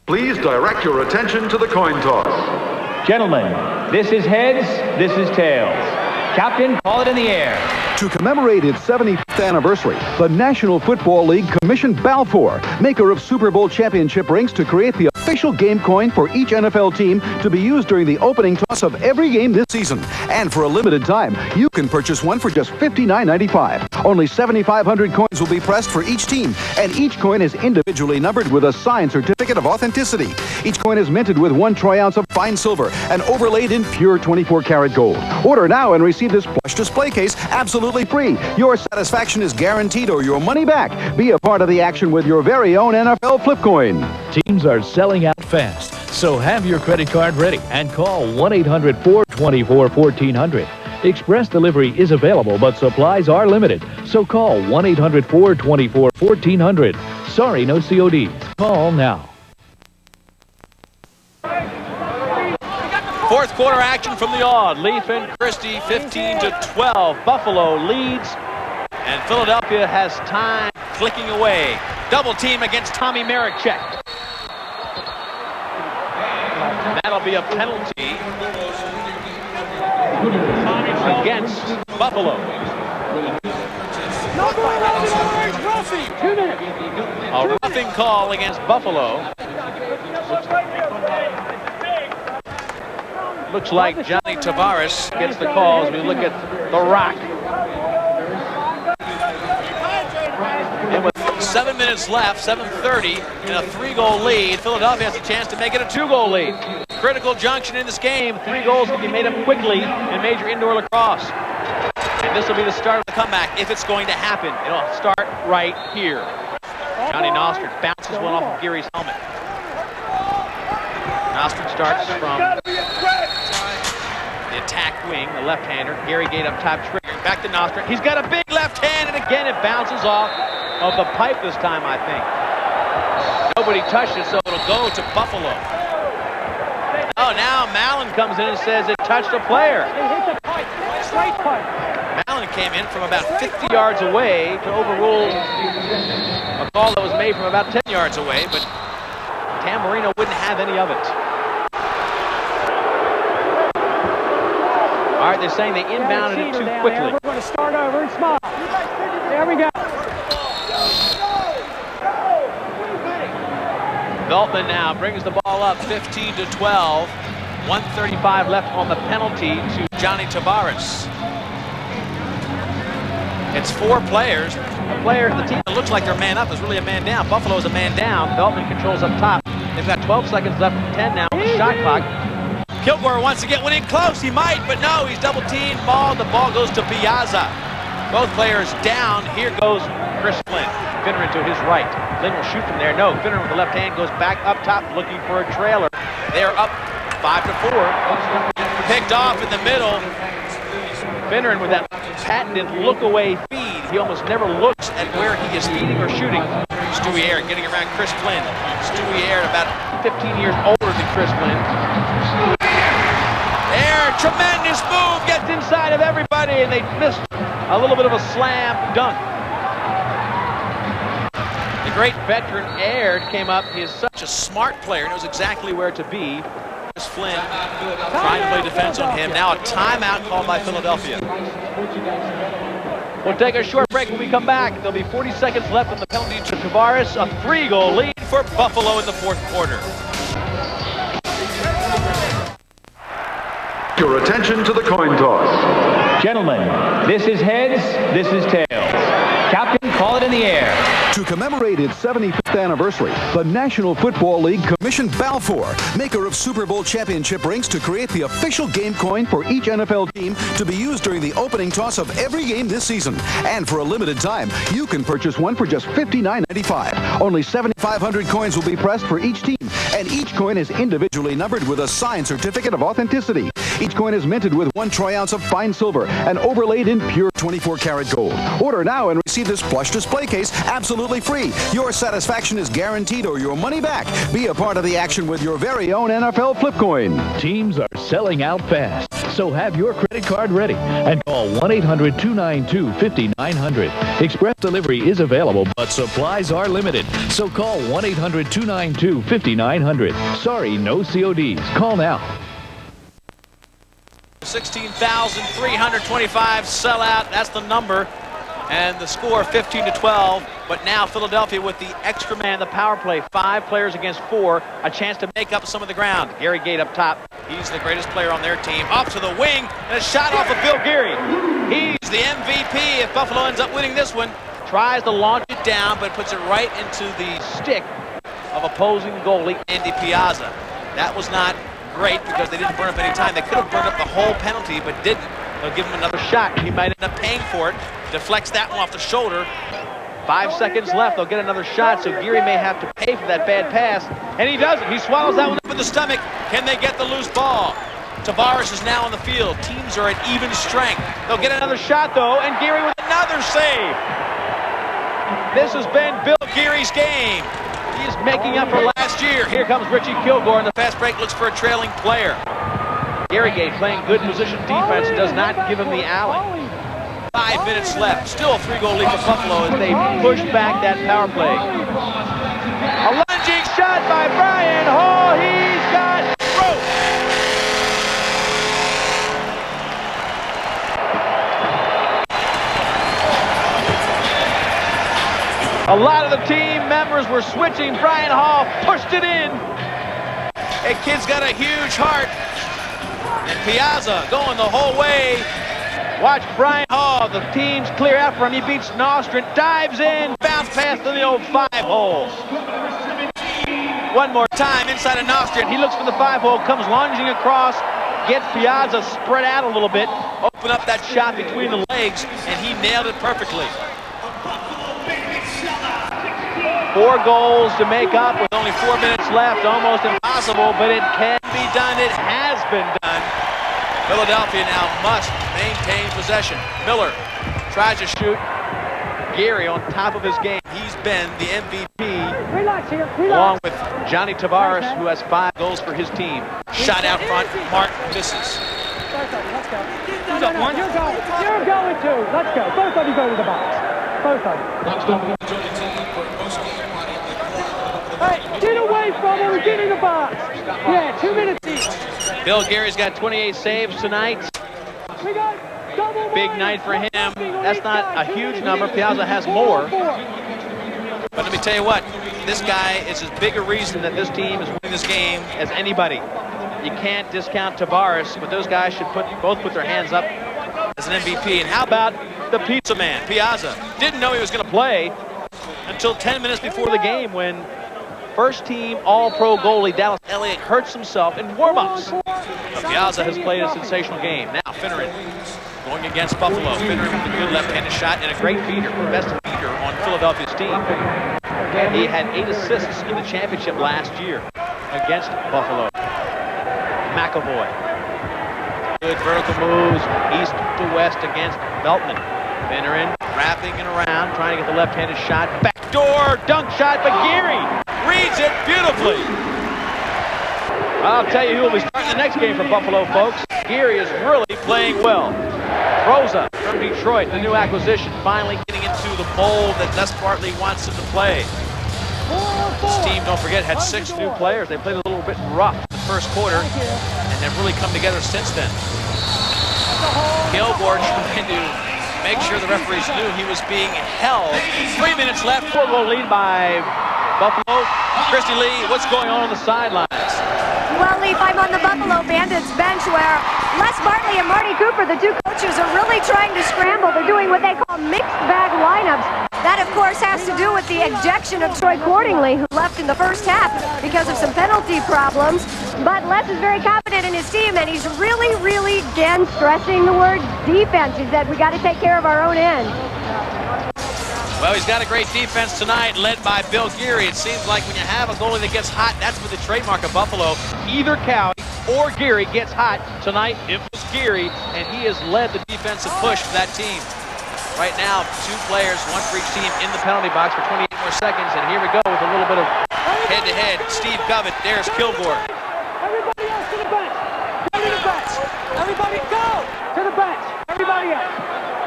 Please direct your attention to the coin toss. Gentlemen, this is heads, this is tails. Captain, call it in the air. To commemorate its 75th anniversary, the National Football League commissioned Balfour, maker of Super Bowl championship rings, to create the official game coin for each NFL team to be used during the opening toss of every game this season. And for a limited time, you can purchase one for just $59.95. Only 7,500 coins will be pressed for each team, and each coin is individually numbered with a signed certificate of authenticity. Each coin is minted with 1 troy ounce of fine silver and overlaid in pure 24-karat gold. Order now and receive this plush display case absolutely free. Your satisfaction is guaranteed or your money back. Be a part of the action with your very own NFL flip coin. Teams are selling out fast, so have your credit card ready and call 1-800-424-1400. Express delivery is available, but supplies are limited, so call 1-800-424-1400. Sorry, no CODs. Call now. Fourth quarter action from the Aud. Leaf and Christie 15-12. Buffalo leads, and Philadelphia has time clicking away. Double team against Tommy Maricek. That'll be a penalty against Buffalo. A roughing call against Buffalo. Looks like Johnny Tavares gets the call as we look at the Rock. And with 7 minutes left, 7:30, in a 3-goal lead, Philadelphia has a chance to make it a 2-goal lead. Critical junction in this game. 3 goals can be made up quickly in major indoor lacrosse. And this will be the start of the comeback if it's going to happen. It'll start right here. Johnny Nostert bounces one off of Geary's helmet. Nostert starts from the attack wing, the left-hander. Gary Gait up top, triggering back to Nostert. He's got a big left hand, and again it bounces off of the pipe this time, I think. Nobody touched it, so it'll go to Buffalo. Oh, now Mallon comes in and says it touched a player. Mallon came in from about 50 yards away to overrule a call that was made from about 10 yards away, but Tamburino wouldn't have any of it. All right, they're saying they inbounded it too quickly. We're going to start over and smile. There we go. Veltman now brings the ball up 15-12. 1:35 left on the penalty to Johnny Tavares. It's 4 players. The player, the team that looks like they're man up is really a man down. Buffalo is a man down. Veltman controls up top. They've got 12 seconds left, 10 now on the shot clock. Kilgore wants to get one in close. He might, but no, he's double teamed. The ball goes to Piazza. Both players down. Here goes Chris Flynn. Finneran to his right. Flynn will shoot from there. No, Finneran with the left hand goes back up top looking for a trailer. They're up 5-4. Picked off in the middle. Finneran with that patented look-away feed. He almost never looks at where he is feeding or shooting. Stewie Aird getting around Chris Flynn. Stewie Aird about 15 years older than Chris Flynn. Aird, tremendous move, gets inside of everybody, and they missed a little bit of a slam dunk. The great veteran Aird came up. He is such a smart player, knows exactly where to be. Flynn trying to play defense on him. Now a timeout called by Philadelphia. We'll take a short break. When we come back, there'll be 40 seconds left on the penalty to Tavares. A 3-goal lead for Buffalo in the fourth quarter. Your attention to the coin toss. Gentlemen, this is heads, this is tails. Captain, call it in the air. To commemorate its 75th anniversary, the National Football League commissioned Balfour, maker of Super Bowl championship rings, to create the official game coin for each NFL team to be used during the opening toss of every game this season. And for a limited time, you can purchase one for just $59.95. Only 7,500 coins will be pressed for each team, and each coin is individually numbered with a signed certificate of authenticity. Each coin is minted with 1 troy ounce of fine silver and overlaid in pure 24-karat gold. Order now and receive this plush display case absolutely free. Your satisfaction is guaranteed or your money back. Be a part of the action with your very own NFL flip coin. Teams are selling out fast, so have your credit card ready and call 1-800-292-5900. Express delivery is available, but supplies are limited, so call 1-800-292-5900. Sorry, no CODs. Call now. 16,325 sellout. That's the number. And the score 15-12. But now Philadelphia with the extra man, the power play. 5 players against 4. A chance to make up some of the ground. Gary Gait up top. He's the greatest player on their team. Off to the wing. And a shot off of Bill Geary. He's the MVP if Buffalo ends up winning this one. Tries to launch it down, but puts it right into the stick of opposing goalie Andy Piazza. That was not great because they didn't burn up any time. They could have burned up the whole penalty, but didn't. They'll give him another shot. He might end up paying for it. Deflects that one off the shoulder. 5 seconds left. They'll get another shot, so Geary may have to pay for that bad pass. And he doesn't. He swallows that one up in the stomach. Can they get the loose ball? Tavares is now on the field. Teams are at even strength. They'll get another shot, though, and Geary with another save. This has been Bill Geary's game. He is making up for last year. Here comes Richie Kilgore, and the fast break looks for a trailing player. Gary Gait playing good position defense, does not give him the alley. 5 minutes left. Still a 3-goal lead for Buffalo as they push back that power play. A lunging shot by Brian Hall. He's got rope. A lot of the team members were switching. Brian Hall pushed it in. That kid's got a huge heart. And Piazza going the whole way. Watch Brian Hall. The team's clear out for him. He beats Nostrand, dives in, bounce past in the old 5-hole. One more time inside of Nostrand. He looks for the 5-hole, comes lunging across, gets Piazza spread out a little bit, open up that shot between the legs, and he nailed it perfectly. 4 goals to make up with only 4 minutes left. Almost impossible, but it can be done. It has been done. Philadelphia now must maintain possession. Miller tries to shoot. Gary on top of his game. He's been the MVP. Relax here. Along with Johnny Tavares, who has 5 goals for his team. Shot out front. Mark misses. Let's go. Who's up one? You're going too. Let's go. Both of you go to the box. Both of you. Hey, get away from him and get in the box. Yeah, 2 minutes each. Bill Gary's got 28 saves tonight. Big night for him. That's not a huge number. Piazza has more. But let me tell you what, this guy is as big a reason that this team is winning this game as anybody. You can't discount Tavares, but those guys should both put their hands up as an MVP. And how about the pizza man, Piazza? Didn't know he was going to play until 10 minutes before the game when first-team All-Pro goalie Dallas Eliuk hurts himself in warm-ups. Piazza has played a sensational game. Now Finneran going against Buffalo. Finneran with a good left-handed shot and a great feeder, best feeder on Philadelphia's team. He had 8 assists in the championship last year against Buffalo. McAvoy. Good vertical moves east to west against Beltman. Finneran wrapping it around, trying to get the left-handed shot. Backdoor dunk shot, but Geary reads it beautifully. I'll tell you who will be starting the next game for Buffalo, folks. Geary is really playing well. Rosa from Detroit, the new acquisition, finally getting into the mold that Les Bartley wants him to play. This team, don't forget, had 6 new players. They played a little bit rough. first quarter and have really come together since then. Kilgore trying to make sure the referees knew he was being held. 3 minutes left, 4-goal lead by Buffalo. Christy Lee, what's going on the sidelines? Well, Leaf, I'm on the Buffalo Bandits bench where Les Bartley and Marty Cooper, the two coaches, are really trying to scramble. They're doing what they call mixed bag lineups. That, of course, has to do with the ejection of Troy Cordingley, who left in the first half because of some penalty problems. But Les is very confident in his team, and he's really, again, stressing the word defense. He said, we got to take care of our own end. Well, he's got a great defense tonight, led by Bill Geary. It seems like when you have a goalie that gets hot, that's what the trademark of Buffalo. Either Cowie or Geary gets hot. Tonight, it was Geary, and he has led the defensive push for that team. Right now, two players, one for each team, in the penalty box for 28 more seconds. And here we go with a little bit of head-to-head. Steve Govett, there's Kilgore. Everybody else to the bench. Go to the bench. Everybody go to the bench. Everybody else,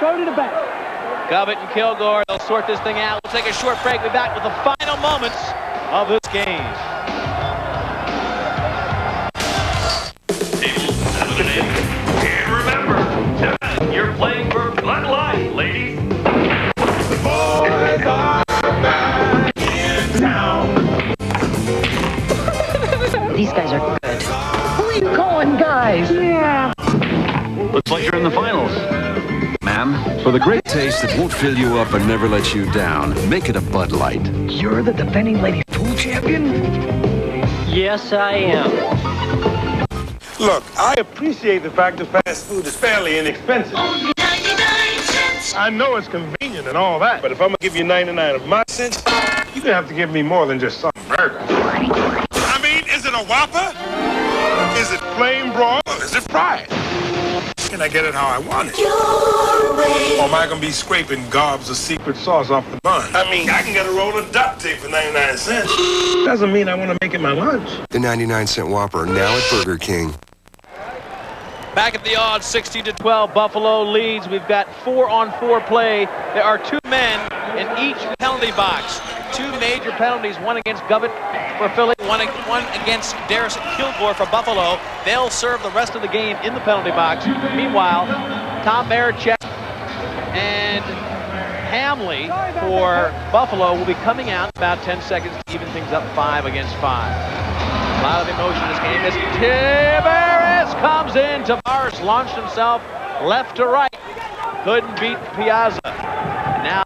go to the bench. Govett and Kilgore, they'll sort this thing out. We'll take a short break. We'll be back with the final moments of this game. And remember, tonight you're playing for Blood Light, ladies. The boys are back in town. These guys are good. Who are you calling guys? Yeah. Looks like you're in the finals. Ma'am, for the great taste that won't fill you up and never let you down, make it a Bud Light. You're the defending ladies pool champion? Yes, I am. Look, I appreciate the fact that fast food is fairly inexpensive. Only 99 cents. I know it's convenient and all that, but if I'm gonna give you 99 of my cents, you're gonna have to give me more than just some burger. I mean, is it a Whopper? Is it plain broiled? Or is it fried? Can I get it how I want it? Or am I gonna be scraping gobs of secret sauce off the bun? I mean, I can get a roll of duct tape for 99 cents. Doesn't mean I want to make it my lunch. The 99-cent Whopper, now at Burger King. Back at the Aud, 16-12, Buffalo leads. We've got 4-on-4 play. There are two men in each penalty box. Two major penalties, one against Govett for Philly, one against Darius Kilgore for Buffalo. They'll serve the rest of the game in the penalty box. Meanwhile, Tom Marichek and Hamley for Buffalo will be coming out in about 10 seconds to even things up 5 against 5. A lot of emotion in this game as Tavares comes in. Tavares launched himself left to right. Couldn't beat Piazza. And now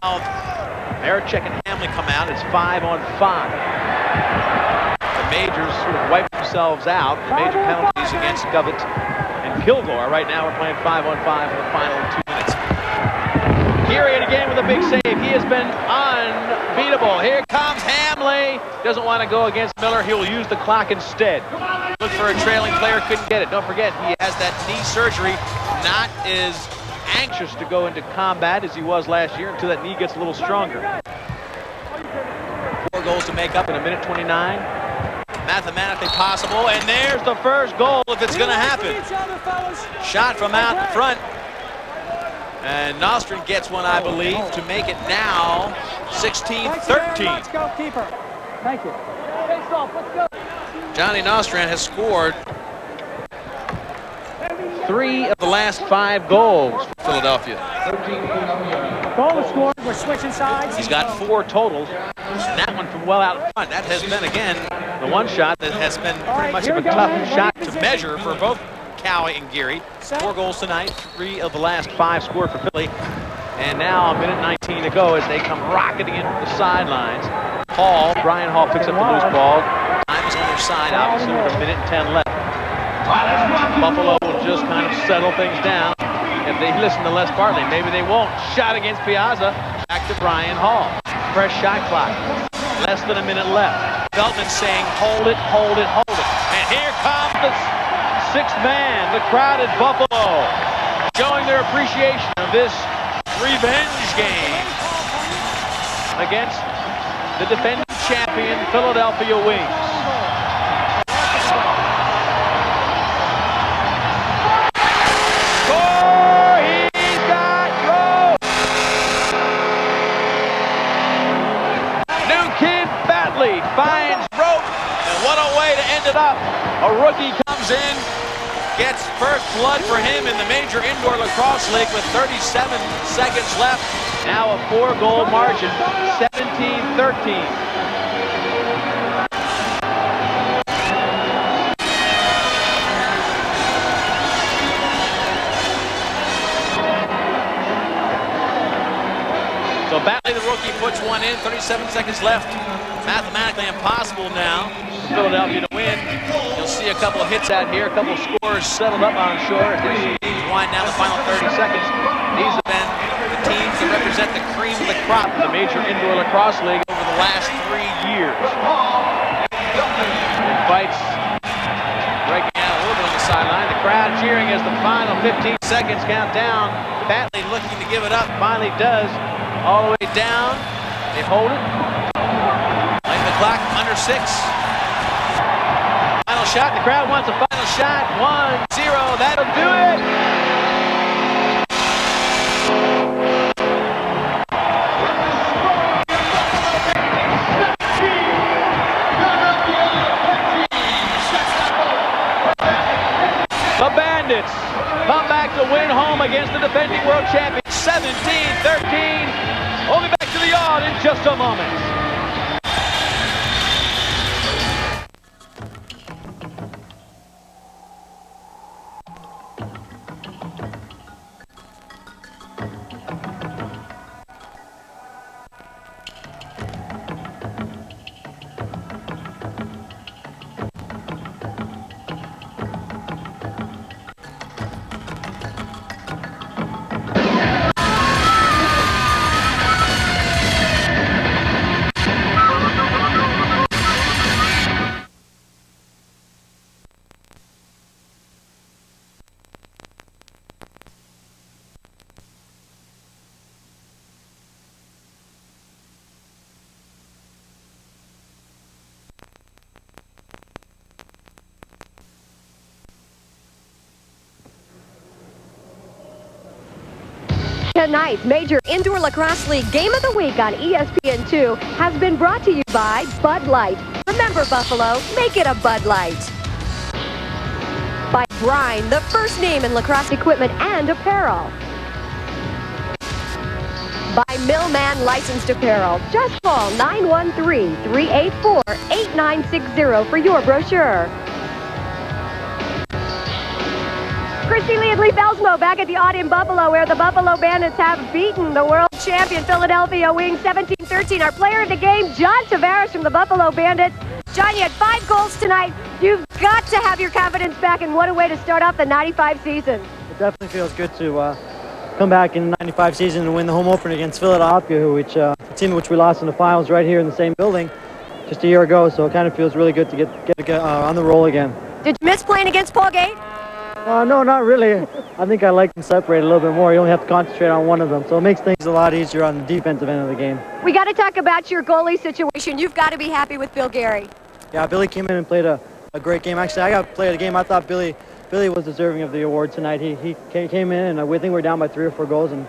Marichek and Hamley come out. It's 5-on-5. The majors sort of wipe themselves out. The major penalties against Govett and Kilgore. Right now we're playing 5-on-5 for the final 2 minutes. Geary again with a big save. He has been unbeatable. Here comes Hamley. Doesn't want to go against Miller. He will use the clock instead. Look for a trailing player. Couldn't get it. Don't forget, he has that knee surgery. Not as anxious to go into combat as he was last year until that knee gets a little stronger. 4 goals to make up in 1:29. Mathematically possible. And there's the first goal if it's going to happen. Shot from out in front. And Nostrin gets one, I believe, to make it now 16-13. Let's go, keeper. Thank you. Face off, let's go. Johnny Nostrin has scored 3 of the last 5 goals for Philadelphia. Goal is scored. We're switching sides. He's got 4 totals. And that one from well out in front. That has been, again, the one shot that has been pretty much of a tough shot to measure for both Cowie and Geary. 4 goals tonight, 3 of the last 5 scored for Philly. And now 1:19 to go as they come rocketing in from the sidelines. Brian Hall picks up the loose ball. Time is on their side, obviously, with 1:10 left. Buffalo will just kind of settle things down. If they listen to Les Bartley, maybe they won't. Shot against Piazza. Back to Brian Hall. Fresh shot clock. Less than a minute left. Feldman saying, hold it, hold it, hold it. And here comes the 6th man, the crowd at Buffalo, showing their appreciation of this revenge game against the defending champion Philadelphia Wings. Score! He's got rope! New kid Batley finds rope, and what a way to end it up. A rookie comes in, gets first blood for him in the Major Indoor Lacrosse League with 37 seconds left. Now a 4-goal margin, 17-13. So Batley, the rookie, puts one in. 37 seconds left. Mathematically impossible now. Philadelphia to win. You'll see a couple of hits out here, a couple of scores settled up on shore. These teams wind down the final 30 seconds. These have been the teams that represent the cream of the crop of the Major Indoor Lacrosse League over the last 3 years. Fights breaking out a little bit on the sideline. The crowd cheering as the final 15 seconds count down. Batley looking to give it up, finally does. All the way down. They hold it. Like the clock, under 6. Final shot. The crowd wants a final shot. 1-0. That'll do it. The Bandits come back to win home against the defending world champions. 17-13. We'll be back to the Aud in just a moment. Tonight's Major Indoor Lacrosse League Game of the Week on ESPN2 has been brought to you by Bud Light. Remember, Buffalo, make it a Bud Light. By Brine, the first name in lacrosse equipment and apparel. By Millman Licensed Apparel. Just call 913-384-8960 for your brochure. Christy Lee and Leif Elsmo back at the Aud in Buffalo, where the Buffalo Bandits have beaten the world champion Philadelphia Wings 17-13. Our player of the game, John Tavares from the Buffalo Bandits. John, you had 5 goals tonight. You've got to have your confidence back, and what a way to start off the 95 season. It definitely feels good to come back in the 95 season and win the home opener against Philadelphia, which a team which we lost in the finals right here in the same building just a year ago. So it kind of feels really good to get on the roll again. Did you miss playing against Paul Gait? No, not really. I think I like them separated a little bit more. You only have to concentrate on one of them, so it makes things a lot easier on the defensive end of the game. We got to talk about your goalie situation. You've got to be happy with Bill Gary. Yeah, Billy came in and played a great game. Actually, I got to play the game. I thought Billy was deserving of the award tonight. He came in, and I think we're down by 3 or 4 goals, and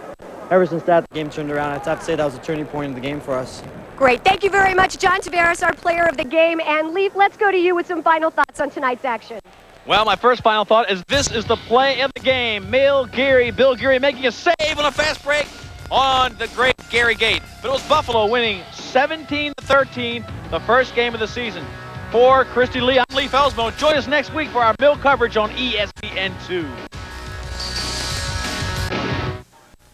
ever since that, the game turned around. I'd have to say that was a turning point in the game for us. Great. Thank you very much, John Tavares, our player of the game. And Leif, let's go to you with some final thoughts on tonight's action. Well, my first final thought is this is the play of the game. Bill Gary making a save on a fast break on the great Gary Gait. But it was Buffalo winning 17-13, the first game of the season. For Christy Lee, I'm Leif Elsmo. Join us next week for our Mill coverage on ESPN2.